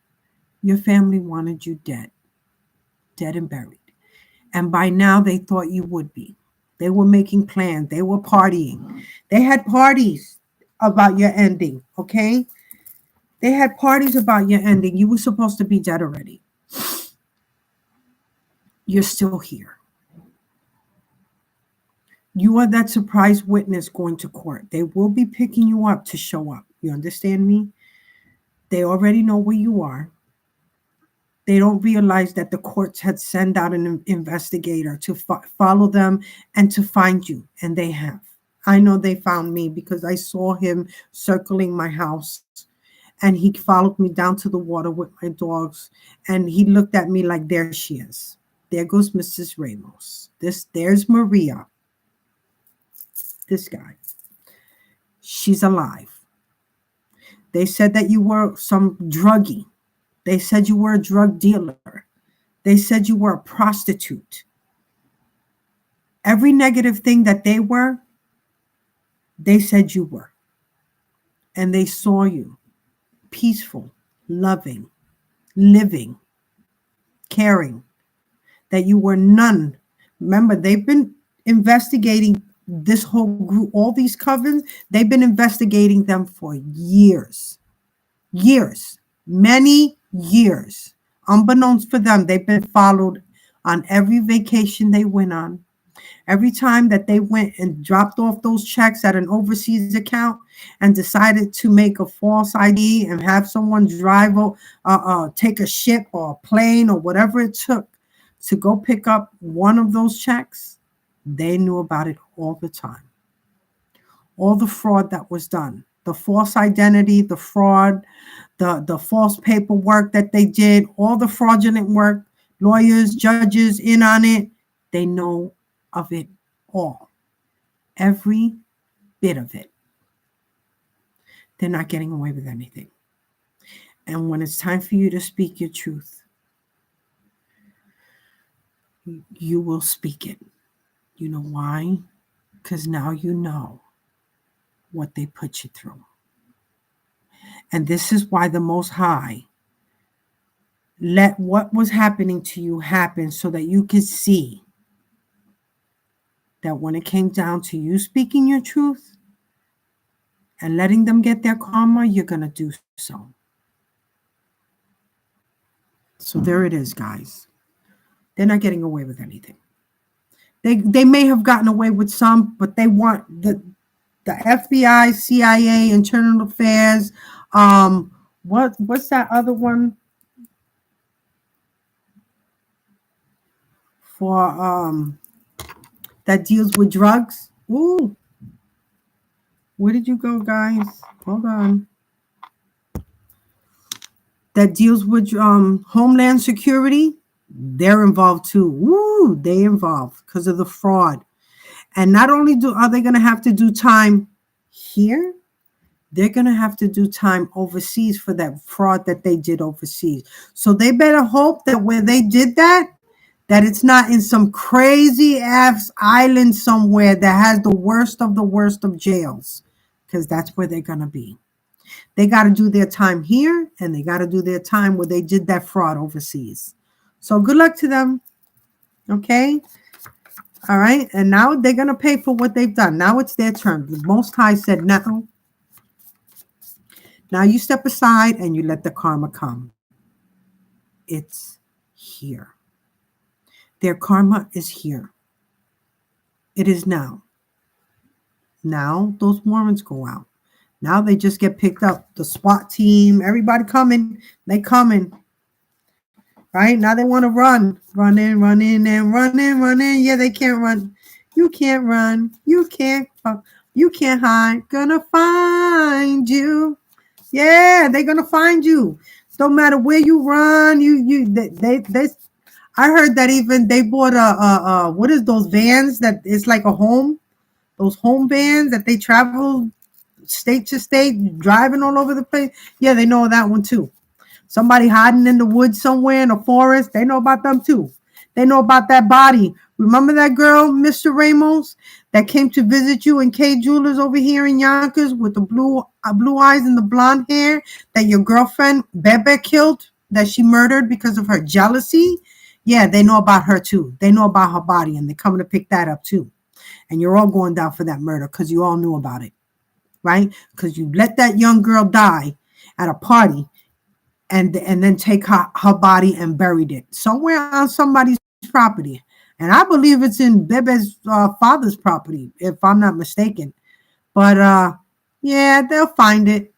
wanted you dead and buried. And by now they thought you would be. They were making plans. They were partying. They had parties about your ending, okay? They had parties about your ending. You were supposed to be dead already. You're still here. You are that surprise witness going to court. They will be picking you up to show up. You understand me? They already know where you are. They don't realize that the courts had sent out an investigator to follow them and to find you, and they have. I know they found me because I saw him circling my house, and he followed me down to the water with my dogs, and he looked at me like, there she is. There goes Mrs. Ramos. There's Maria. This guy. She's alive. They said that you were some druggie. They said you were a drug dealer. They said you were a prostitute. Every negative thing that they were, they said you were. And they saw you peaceful, loving, living, caring, that you were none. Remember, they've been investigating this whole group, all these covens, they've been investigating them for years, many years. Unbeknownst for them, they've been followed on every vacation they went on. Every time that they went and dropped off those checks at an overseas account and decided to make a false ID and have someone drive take a ship or a plane or whatever it took to go pick up one of those checks, they knew about it all the time. All the fraud that was done, the false identity, the fraud, the false paperwork that they did, all the fraudulent work, lawyers, judges in on it, they know of it all. Every bit of it. They're not getting away with anything. And when it's time for you to speak your truth, you will speak it. You know why? Because now you know what they put you through. And this is why the Most High let what was happening to you happen so that you could see that when it came down to you speaking your truth and letting them get their karma, you're going to do so. So there it is, guys. They're not getting away with anything. They may have gotten away with some, but they want the FBI, CIA, Internal Affairs. What's that other one for that deals with drugs? Ooh, where did you go, guys? Hold on. That deals with Homeland Security. They're involved too. Woo, they involved because of the fraud. And not only are they going to have to do time here, they're going to have to do time overseas for that fraud that they did overseas. So they better hope that where they did that it's not in some crazy ass island somewhere that has the worst of jails, because that's where they're going to be. They got to do their time here, and they got to do their time where they did that fraud overseas. So good luck to them. Okay? All right? And now they're going to pay for what they've done. Now it's their turn. The Most High said, no. Now you step aside and you let the karma come. It's here. Their karma is here. It is now. Now those warrants go out. Now they just get picked up. The SWAT team, everybody coming. They coming. Right? Now they want to run. Run in, and run in. Yeah, they can't run. You can't run. You can't hide. Gonna find you. Yeah, they're gonna find you. Don't matter where you run. They I heard that even they bought a what is those vans that it's like a home? Those home vans that they travel state to state, driving all over the place. Yeah, they know that one too. Somebody hiding in the woods somewhere in a forest, they know about them too. They know about that body. Remember that girl, Mr. Ramos, that came to visit you in K Jewelers over here in Yonkers with the blue eyes and the blonde hair that your girlfriend Bebe killed, that she murdered because of her jealousy? Yeah, they know about her too. They know about her body, and they're coming to pick that up too. And you're all going down for that murder because you all knew about it, right? Because you let that young girl die at a party and then take her body and buried it somewhere on somebody's property. And I believe it's in Bebe's father's property, if I'm not mistaken. But yeah, they'll find it.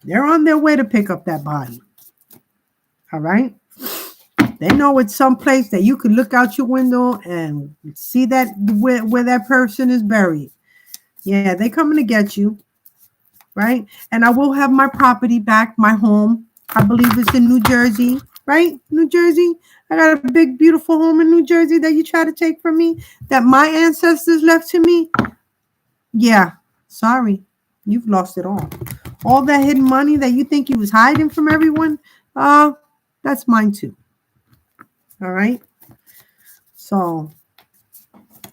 They're on their way to pick up that body. All right? They know it's someplace that you could look out your window and see that where that person is buried. Yeah, they coming to get you, right? And I will have my property back, my home. I believe it's in New Jersey, right? New Jersey. I got a big, beautiful home in New Jersey that you try to take from me, that my ancestors left to me. Yeah, sorry. You've lost it all. All that hidden money that you think you was hiding from everyone, that's mine too. All right. So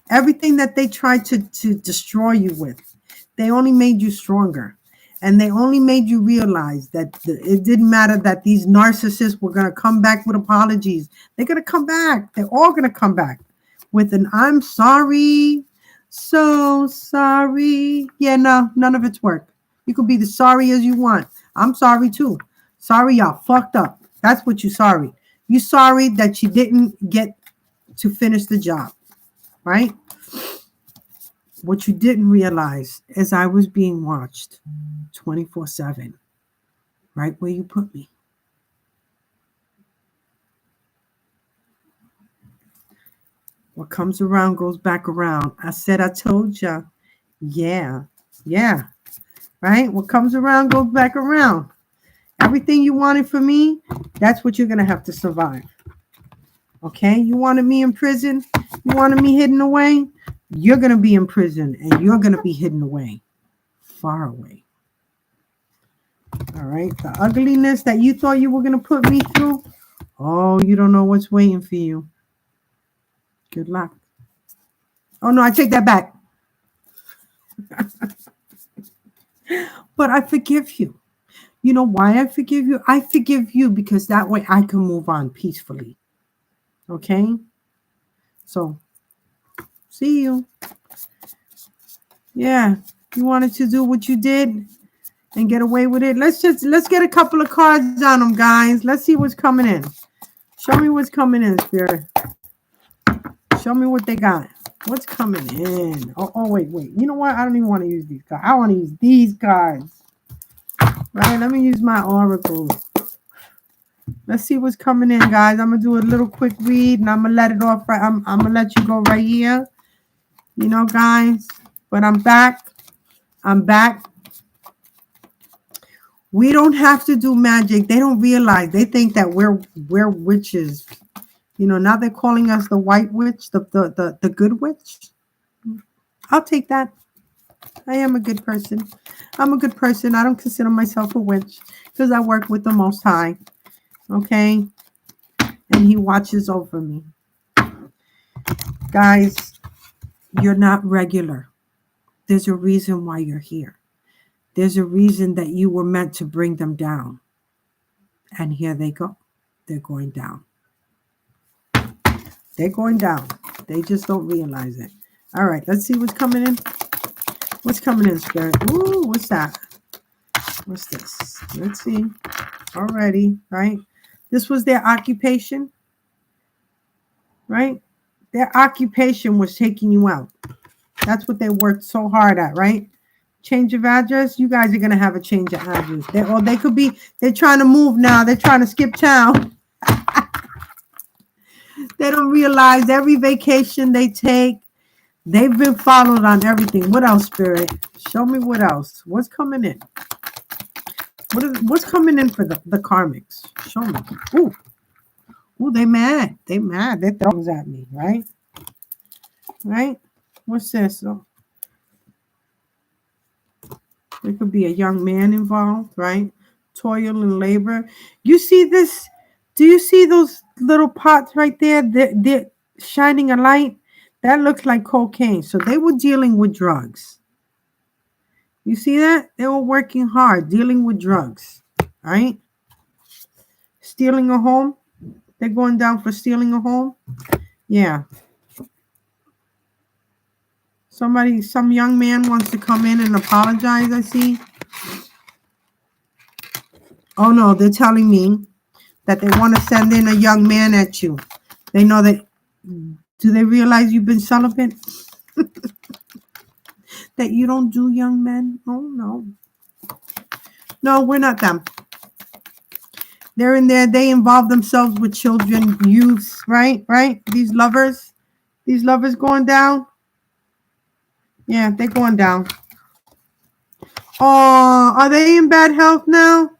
everything that they tried to destroy you with, they only made you stronger. And they only made you realize that it didn't matter that these narcissists were going to come back with apologies. They're going to come back. They're all going to come back with an I'm sorry, so sorry. Yeah, no, none of it's work. You can be the sorry as you want. I'm sorry too. Sorry y'all fucked up. That's what you sorry. You sorry that you didn't get to finish the job, right? What you didn't realize is I was being watched 24/7, right where you put me. What comes around goes back around. I said I told ya. Yeah, right? What comes around goes back around. Everything you wanted from me, that's what you're going to have to survive. Okay? You wanted me in prison? You wanted me hidden away? You're going to be in prison and you're going to be hidden away. Far away. All right? The ugliness that you thought you were going to put me through, oh, you don't know what's waiting for you. Good luck. Oh, no, I take that back. But I forgive you. You know why I forgive you? I forgive you because that way I can move on peacefully. Okay? So, see you. Yeah, you wanted to do what you did and get away with it. Let's get a couple of cards on them, guys. Let's see what's coming in. Show me what's coming in, Spirit. Show me what they got. What's coming in? Oh, wait. You know what? I don't even want to use these cards. I want to use these cards. Right? Let me use my oracles. Let's see what's coming in, guys. I'm going to do a little quick read, and I'm going to let it off. Right. I'm going to let you go right here. You know, guys. But I'm back. We don't have to do magic. They don't realize. They think that we're witches. You know, now they're calling us the white witch, the good witch. I'll take that. I am a good person. I'm a good person. I don't consider myself a witch because I work with the Most High. Okay? And He watches over me. Guys, you're not regular. There's a reason why you're here. There's a reason that you were meant to bring them down. And here they go. They're going down. They're going down. They just don't realize it. All right, let's see what's coming in. What's coming in, Spirit? Ooh, what's that? What's this? Let's see. Already, right? This was their occupation, right? Their occupation was taking you out. That's what they worked so hard at, right? Change of address. You guys are going to have a change of address. They're trying to move now. They're trying to skip town. They don't realize every vacation they take, they've been followed on everything. What else, Spirit? Show me what else. What's coming in? What's coming in for the karmics? Show me. Ooh, they mad. They mad. They throws at me, right? Right? What's this? Oh. There could be a young man involved, right? Toil and labor. You see this? Do you see those little pots right there? They're shining a light. That looks like cocaine. So they were dealing with drugs. You see that? They were working hard, dealing with drugs, right? Stealing a home. They're going down for stealing a home. Yeah. Some young man wants to come in and apologize, I see. Oh, no, they're telling me that they want to send in a young man at you. They know that. Do they realize you've been celibate? That you don't do young men? Oh, no. No, we're not them. They're in there. They involve themselves with children, youths, right? Right? These lovers going down. Yeah, they're going down. Oh, are they in bad health now?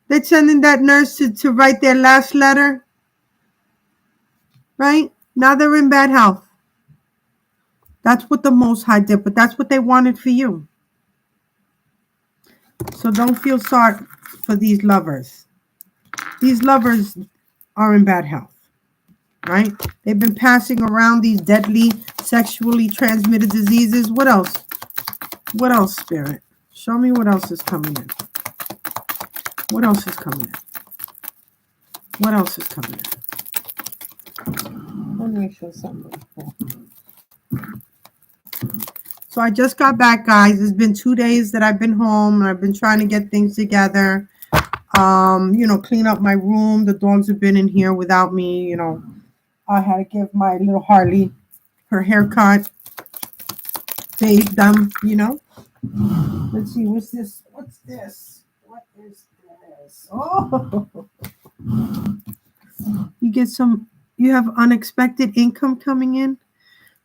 They're sending that nurse to write their last letter, right? Now they're in bad health. That's what the Most High did, but that's what they wanted for you. So don't feel sorry for these lovers. These lovers are in bad health, right? They've been passing around these deadly sexually transmitted diseases. What else? What else, Spirit? Show me what else is coming in. What else is coming in? What else is coming in? Let me show something. So I just got back, guys. It's been 2 days that I've been home, and I've been trying to get things together. Clean up my room. The dogs have been in here without me. I had to give my little Harley her haircut, bathe them. Let's see, what's this? What's this? What is this? Oh, you have unexpected income coming in.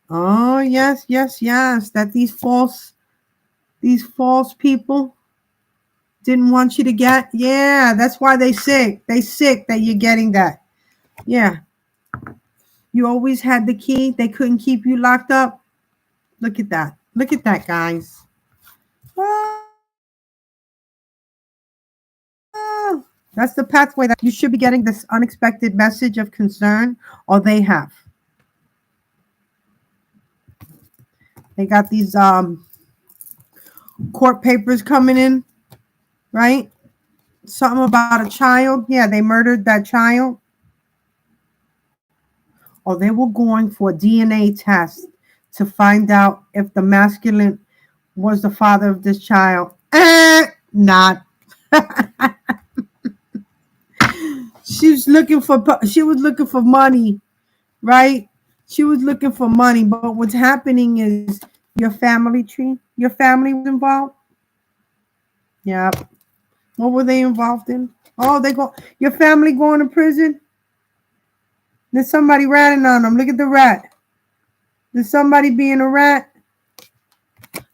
Oh, yes. That these false people didn't want you to get. Yeah, that's why they sick. They sick that you're getting that. Yeah. You always had the key. They couldn't keep you locked up. Look at that. Look at that, guys. Oh, that's the pathway that you should be getting this unexpected message of concern, or they have. They got these court papers coming in, right? Something about a child. Yeah, they murdered that child. Or they were going for a DNA test to find out if the masculine was the father of this child. Not. She was looking for money, right? She was looking for money, but what's happening is your family tree. Your family was involved. Yeah. What were they involved in? Oh, your family going to prison? There's somebody ratting on them. Look at the rat. There's somebody being a rat.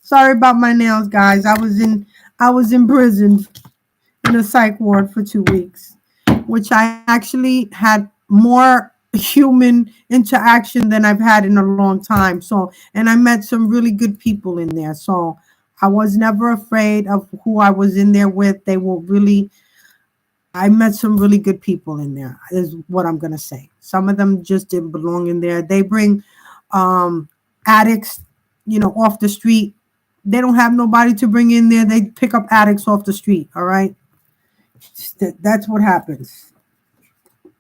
Sorry about my nails, guys. I was in prison in a psych ward for 2 weeks, which I actually had more human interaction than I've had in a long time. So, and I met some really good people in there. So I was never afraid of who I was in there with. I met some really good people in there, is what I'm going to say. Some of them just didn't belong in there. They bring addicts, off the street. They don't have nobody to bring in there. They pick up addicts off the street, all right? That's what happens.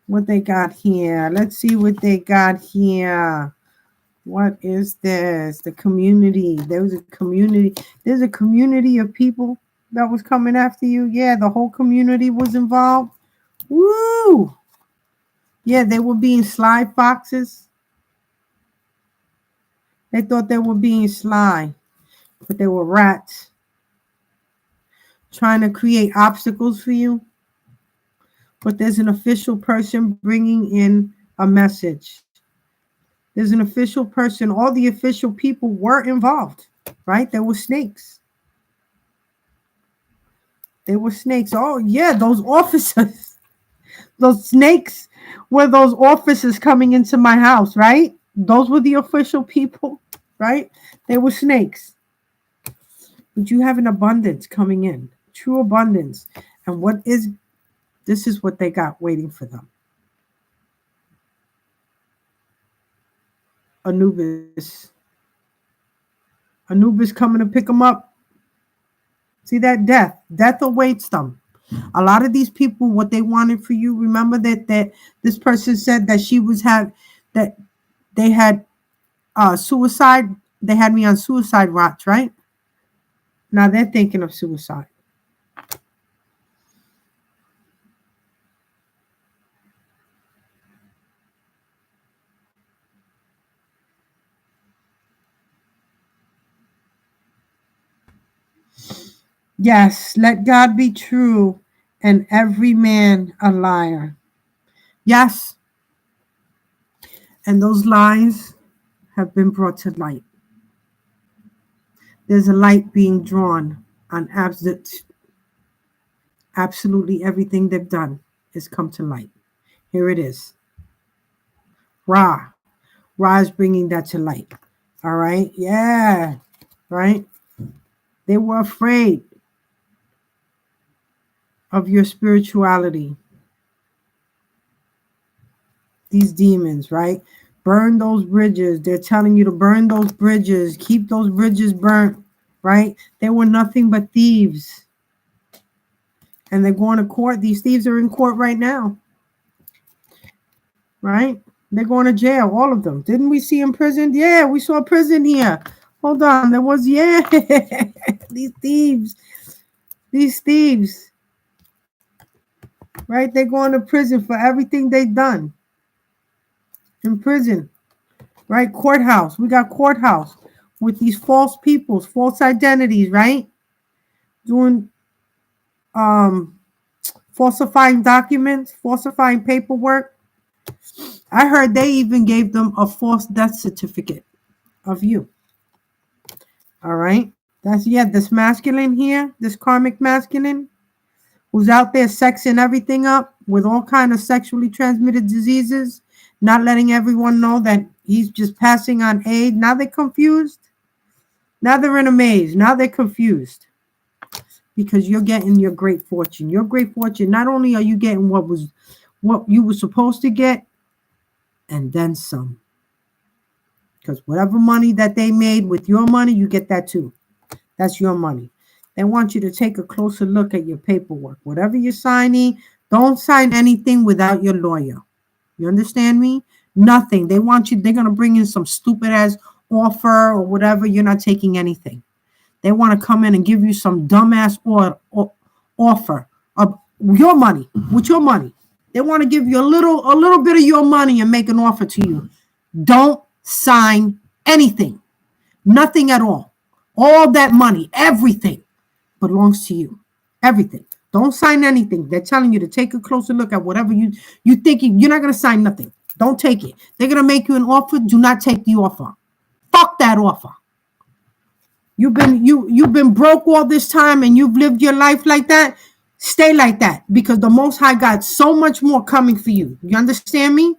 What they got here. Let's see what they got here. What is this? The community. There's a community of people that was coming after you. Yeah, the whole community was involved. Woo! Yeah, they were being sly foxes. They thought they were being sly, but they were rats trying to create obstacles for you. But there's an official person bringing in a message. There's an official person. All the official people were involved, right? There were snakes. Oh, yeah, those officers. Those snakes were those officers coming into my house, right? Those were the official people, right? They were snakes. But you have an abundance coming in. True abundance. And this is what they got waiting for them. Anubis coming to pick them up. See that death awaits them. A lot of these people, what they wanted for you, remember that this person said that that they had suicide. They had me on suicide watch, right? Now they're thinking of suicide. Yes, let God be true and every man a liar. Yes, and those lies have been brought to light. There's a light being drawn on absolutely everything they've done has come to light. Here it is. Ra. Ra is bringing that to light. All right? Yeah. Right? They were afraid of your spirituality. These demons, right? Burn those bridges. They're telling you to burn those bridges. Keep those bridges burnt, right? They were nothing but thieves. And they're going to court. These thieves are in court right now. Right? They're going to jail, all of them. Didn't we see in prison? Yeah, we saw prison here. Hold on. There was, yeah. These thieves. Right? They're going to prison for everything they've done. In prison. Right? Courthouse. We got courthouse with these false peoples, false identities, right? Doing falsifying documents, falsifying paperwork. I heard they even gave them a false death certificate of you. All right. That's, yeah, this masculine here, this karmic masculine who's out there sexing everything up with all kind of sexually transmitted diseases, not letting everyone know that he's just passing on AIDS. Now they're confused. Now they're in a maze. Now they're confused because you're getting your great fortune. Your great fortune, not only are you getting what you were supposed to get, and then some. Because whatever money that they made with your money, you get that too. That's your money. They want you to take a closer look at your paperwork. Whatever you're signing, don't sign anything without your lawyer. You understand me? Nothing. They're going to bring in some stupid ass offer or whatever. You're not taking anything. They want to come in and give you some dumbass offer of your money, with your money. They want to give you a little bit of your money and make an offer to you. Don't sign anything. Nothing at all. All that money, everything belongs to you. Everything. Don't sign anything. They're telling you to take a closer look at whatever you think you're not going to sign nothing. Don't take it. They're going to make you an offer. Do not take the offer. Fuck that offer. You've been broke all this time and you've lived your life like that. Stay like that because the Most High got so much more coming for you. You understand me?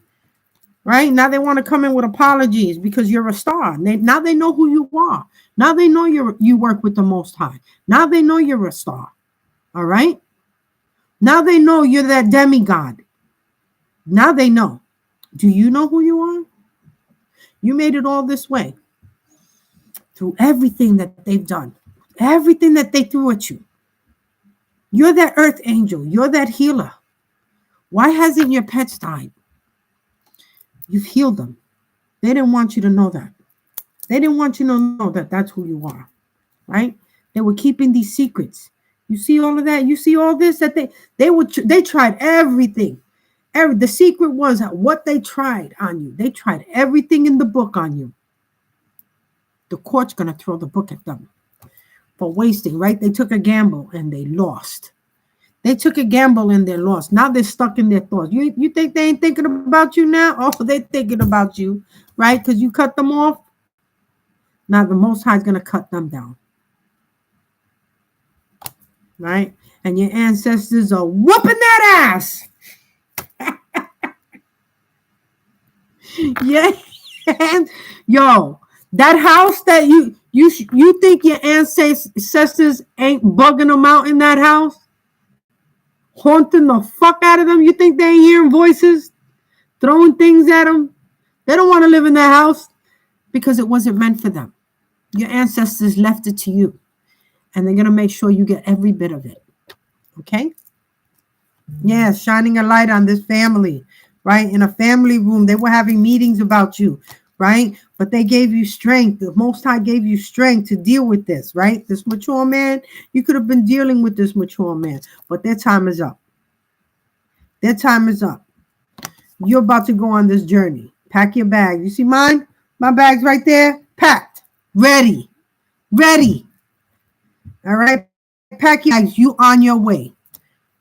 Right? Now they want to come in with apologies because you're a star. Now they know who you are. Now they know you work with the Most High. Now they know you're a star. All right? Now they know you're that demigod. Now they know. Do you know who you are? You made it all this way through everything that they've done, everything that they threw at you. You're that earth angel. You're that healer. Why hasn't your pets died? You've healed them. They didn't want you to know that. They didn't want you to know that that's who you are, right? They were keeping these secrets. You see all of that? You see all this that they tried everything. The secret was what they tried on you. They tried everything in the book on you. The court's going to throw the book at them for wasting, right? They took a gamble and they lost. They took a gamble and they lost. Now they're stuck in their thoughts. You think they ain't thinking about you now? Oh, they're thinking about you, right? Because you cut them off. Now the Most High is going to cut them down. Right? And your ancestors are whooping that ass. Yeah. Yo, that house that you think your ancestors ain't bugging them out in that house? Haunting the fuck out of them? You think they ain't hearing voices? Throwing things at them? They don't want to live in that house because it wasn't meant for them. Your ancestors left it to you. And they're going to make sure you get every bit of it. Okay? Yeah, shining a light on this family, right? In a family room, they were having meetings about you, right? But they gave you strength. The Most High gave you strength to deal with this, right? This mature man, you could have been dealing with this mature man, but their time is up. Their time is up. You're about to go on this journey. Pack your bags. You see mine? My bag's right there. Packed. Ready. All right? Pack your bags. You on your way.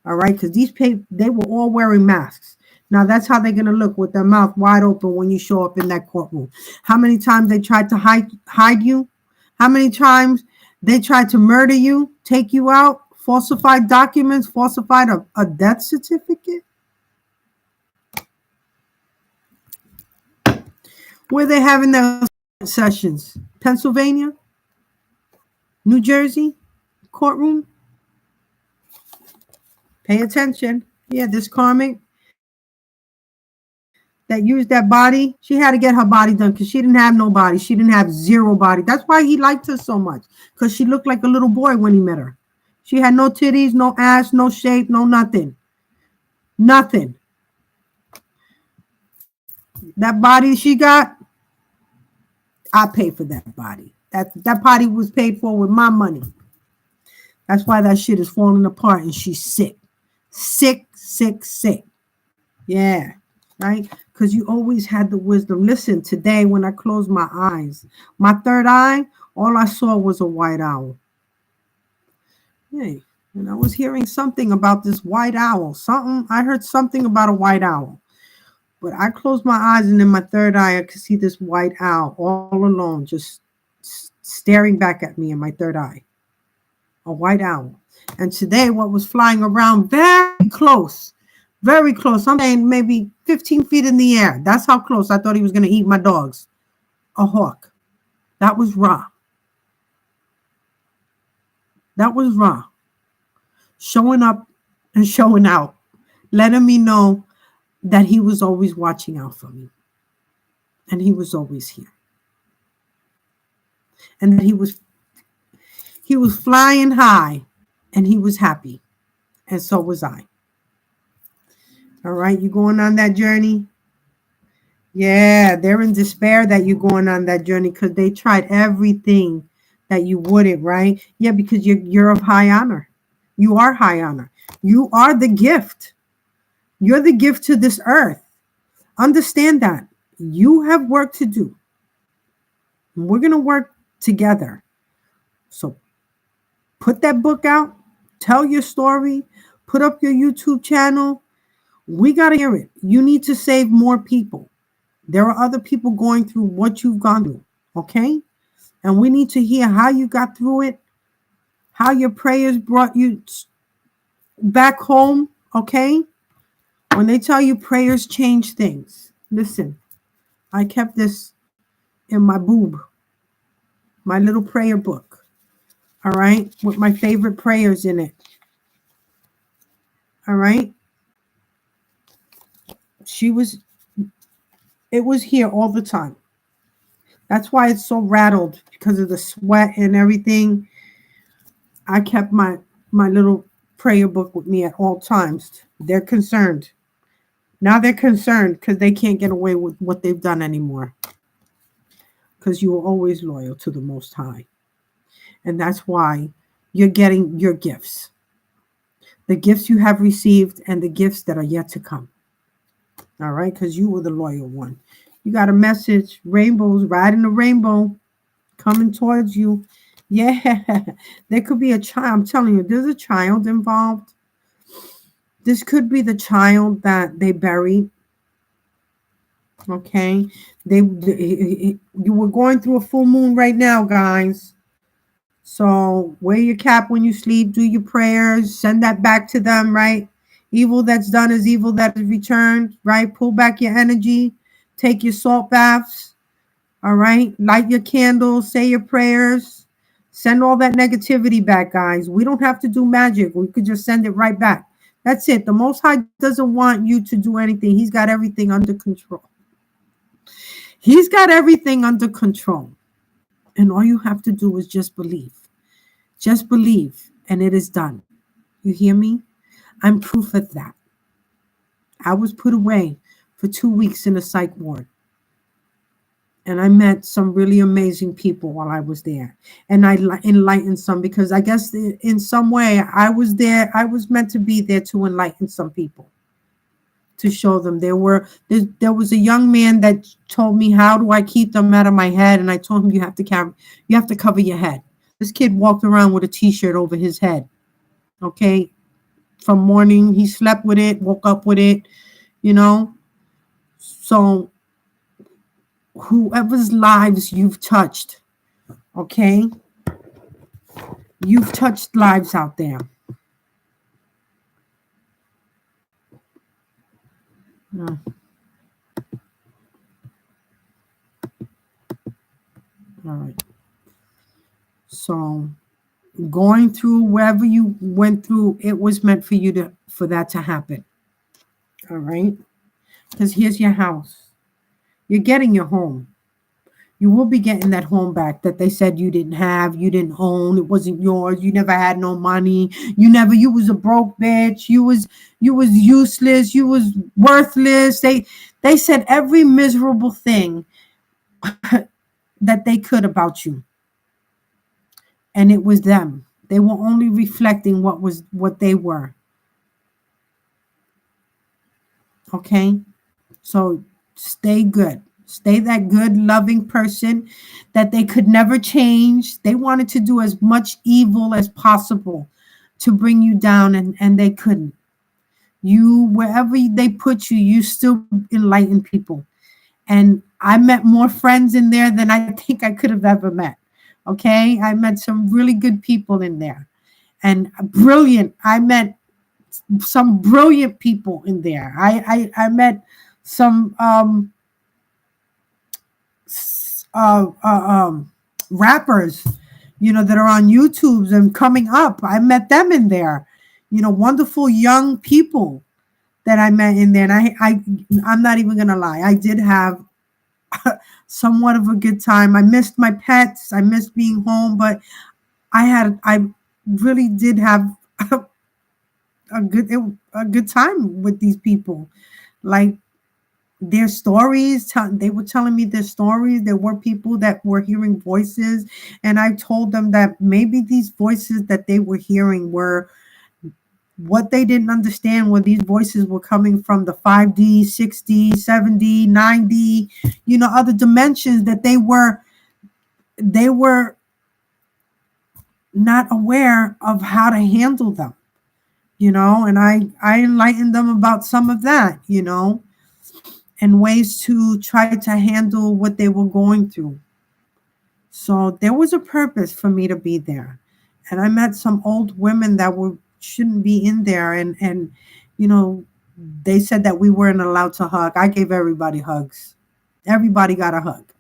All right, because they were all wearing masks. Now that's how they're gonna look, with their mouth wide open when you show up in that courtroom. How many times they tried to hide you? How many times they tried to murder you, take you out, falsified documents, falsified a death certificate? Where they having their sessions? Pennsylvania? New Jersey? Courtroom? Pay attention. Yeah, this karmic that used that body, she had to get her body done because she didn't have no body. She didn't have zero body. That's why he liked her so much, because she looked like a little boy when he met her. She had no titties, no ass, no shape, no nothing. Nothing. That body she got, I paid for that body. That body was paid for with my money. That's why that shit is falling apart and she's sick. Sick, sick, sick. Yeah, right? Because you always had the wisdom. Listen, today when I closed my eyes, my third eye, all I saw was a white owl. Hey, and I was hearing something about this white owl. I heard something about a white owl. But I closed my eyes and in my third eye, I could see this white owl all alone, just staring back at me in my third eye. A white owl. And today what was flying around very close, I'm saying maybe 15 feet in the air. That's how close. I thought he was going to eat my dogs. A hawk. That was Ra. That was Ra. Showing up and showing out. Letting me know that he was always watching out for me. And he was always here. And that he was flying high and he was happy. And so was I. All right, you going on that journey? Yeah, they're in despair that you're going on that journey because they tried everything that you wouldn't, right? Yeah, because you're of high honor. You are high honor. You are the gift. You're the gift to this earth. Understand that. You have work to do. And we're going to work together. So put that book out. Tell your story. Put up your YouTube channel. We got to hear it. You need to save more people. There are other people going through what you've gone through. Okay? And we need to hear how you got through it. How your prayers brought you back home. Okay? When they tell you prayers change things, listen, I kept this in my boob, my little prayer book, all right, with my favorite prayers in it, all right? It was here all the time. That's why it's so rattled, because of the sweat and everything. I kept my little prayer book with me at all times. They're concerned. Now they're concerned because they can't get away with what they've done anymore. Because you were always loyal to the Most High. And that's why you're getting your gifts. The gifts you have received and the gifts that are yet to come. All right? Because you were the loyal one. You got a message. Rainbows, riding the rainbow, coming towards you. Yeah. There could be a child. I'm telling you, there's a child involved. This could be the child that they buried. Okay. You were going through a full moon right now, guys. So wear your cap when you sleep. Do your prayers. Send that back to them, right? Evil that's done is evil that is returned, right? Pull back your energy. Take your salt baths. All right. Light your candles. Say your prayers. Send all that negativity back, guys. We don't have to do magic. We could just send it right back. That's it. The Most High doesn't want you to do anything. He's got everything under control. He's got everything under control. And all you have to do is just believe. Just believe, and it is done. You hear me? I'm proof of that. I was put away for 2 weeks in a psych ward. And I met some really amazing people while I was there. And I enlightened some, because I guess in some way I was there. I was meant to be there to enlighten some people, to show them. There was a young man that told me, how do I keep them out of my head? And I told him, you have to cover your head. This kid walked around with a t-shirt over his head. Okay. from morning. He slept with it, woke up with it, you know. So whoever's lives you've touched, okay? You've touched lives out there. Yeah. All right. So going through wherever you went through, it was meant for that to happen. All right. Because here's your house. You're getting your home. You will be getting that home back that they said you didn't have, you didn't own, it wasn't yours, you never had no money, you was a broke bitch, you was useless, you was worthless. They said every miserable thing that they could about you. And it was them. They were only reflecting what they were. Okay? So stay good. Stay that good, loving person that they could never change. They wanted to do as much evil as possible to bring you down, and they couldn't. You, wherever they put you, you still enlighten people. And I met more friends in there than I think I could have ever met. Okay? I met some really good people in there. And brilliant. I met some brilliant people in there. I met some rappers, that are on YouTube and coming up. I met them in there. Wonderful young people that I met in there. And I'm not even gonna lie. I did have somewhat of a good time. I missed my pets. I missed being home, but I really did have a good time with these people. Like their stories, they were telling me their stories. There were people that were hearing voices, and I told them that maybe these voices that they were hearing were what they didn't understand, where these voices were coming from the 5D, 6D, 7D, 9D, other dimensions that they were not aware of how to handle them, and I enlightened them about some of that, and ways to try to handle what they were going through. So there was a purpose for me to be there. And I met some old women that shouldn't be in there. And they said that we weren't allowed to hug. I gave everybody hugs. Everybody got a hug.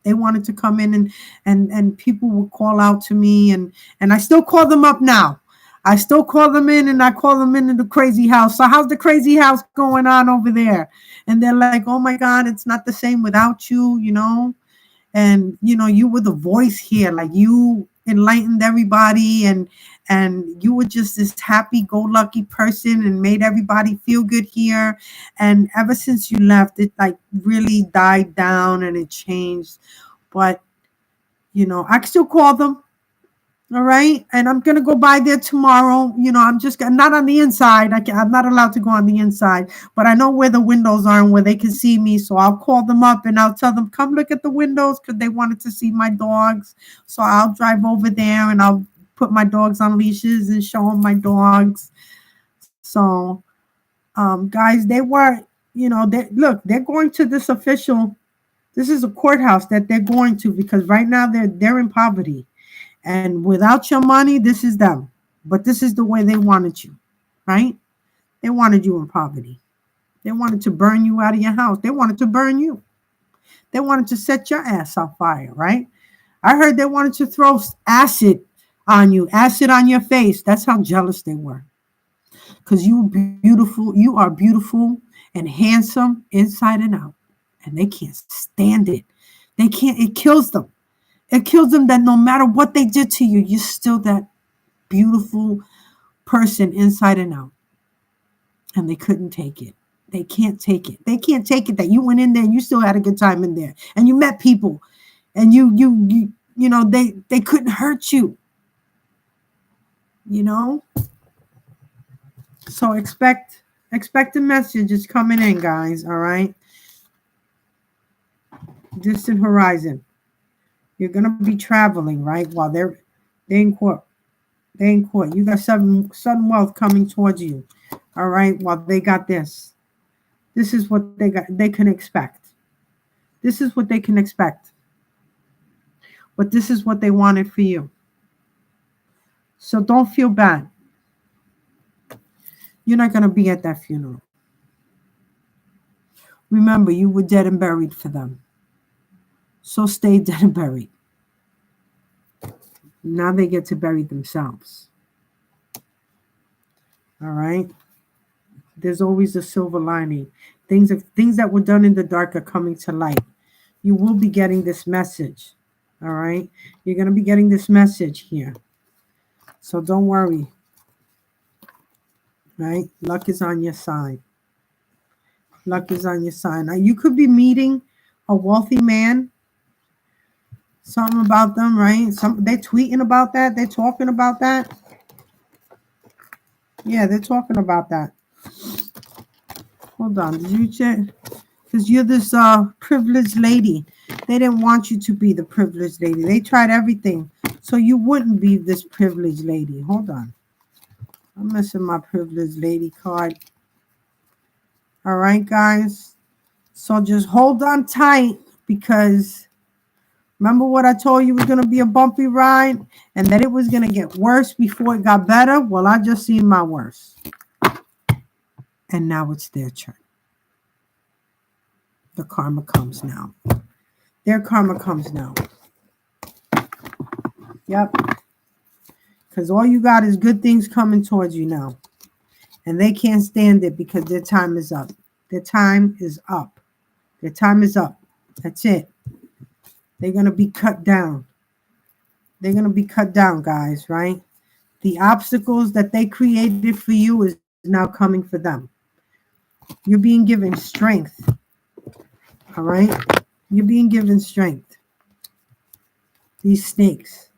They wanted to come in and people would call out to me, and I still call them up now. I still call them in, and I call them into the crazy house. So how's the crazy house going on over there? And they're like, oh my God, it's not the same without you, and you were the voice here. Like you enlightened everybody, and you were just this happy-go-lucky person and made everybody feel good here. And ever since you left, it like really died down and it changed. But I still call them. All right. And I'm going to go by there tomorrow. I'm not on the inside. I'm not allowed to go on the inside, but I know where the windows are and where they can see me. So I'll call them up and I'll tell them, come look at the windows, because they wanted to see my dogs. So I'll drive over there and I'll put my dogs on leashes and show them my dogs. So, guys, they were, they're going to this is a courthouse that they're going to, because right now they're in poverty. And without your money, this is them. But this is the way they wanted you, right? They wanted you in poverty. They wanted to burn you out of your house. They wanted to burn you. They wanted to set your ass on fire, right? I heard they wanted to throw acid on you, acid on your face. That's how jealous they were. Because you are beautiful and handsome inside and out. And they can't stand it. It kills them. It kills them that no matter what they did to you, you're still that beautiful person inside and out. And they couldn't take it. They can't take it. They can't take it that you went in there and you still had a good time in there. And you met people. And they couldn't hurt you. So expect the messages coming in, guys. All right. Distant horizon. You're going to be traveling, right? While they're in court. They in court. You got sudden wealth coming towards you. All right. While they got this. This is what they can expect. This is what they can expect. But this is what they wanted for you. So don't feel bad. You're not going to be at that funeral. Remember, you were dead and buried for them. So stay dead and buried. Now they get to bury themselves. All right? There's always a silver lining. Things that were done in the dark are coming to light. You will be getting this message. All right? You're going to be getting this message here. So don't worry. Right? Luck is on your side. Luck is on your side. Now, you could be meeting a wealthy man. Something about them, right? They're tweeting about that. They're talking about that. Yeah, they're talking about that. Hold on. Did you check? Because you're this privileged lady. They didn't want you to be the privileged lady. They tried everything so you wouldn't be this privileged lady. Hold on. I'm missing my privileged lady card. All right, guys. So just hold on tight, because remember what I told you was going to be a bumpy ride and that it was going to get worse before it got better? Well, I just seen my worst. And now it's their turn. The karma comes now. Their karma comes now. Yep. Because all you got is good things coming towards you now. And they can't stand it because their time is up. Their time is up. Their time is up. That's it. They're going to be cut down. They're going to be cut down, guys, right? The obstacles that they created for you is now coming for them. You're being given strength. All right? You're being given strength. These snakes.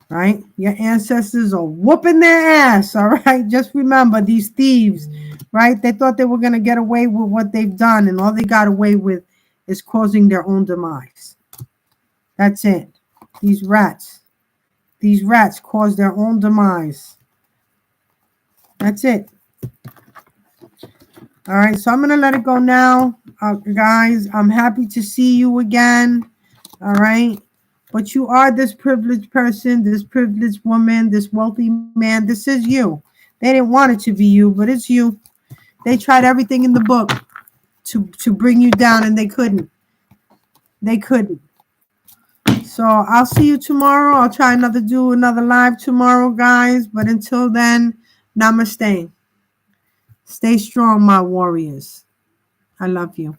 Right? Your ancestors are whooping their ass. All right? Just remember, these thieves, right? They thought they were going to get away with what they've done, and all they got away with is causing their own demise. That's it. These rats cause their own demise. That's it. All right, so I'm going to let it go now. Guys, I'm happy to see you again. All right. But you are this privileged person, this privileged woman, this wealthy man. This is you. They didn't want it to be you, but it's you. They tried everything in the book to bring you down, and they couldn't. They couldn't. So I'll see you tomorrow. I'll try do another live tomorrow, guys. But until then, namaste. Stay strong, my warriors. I love you.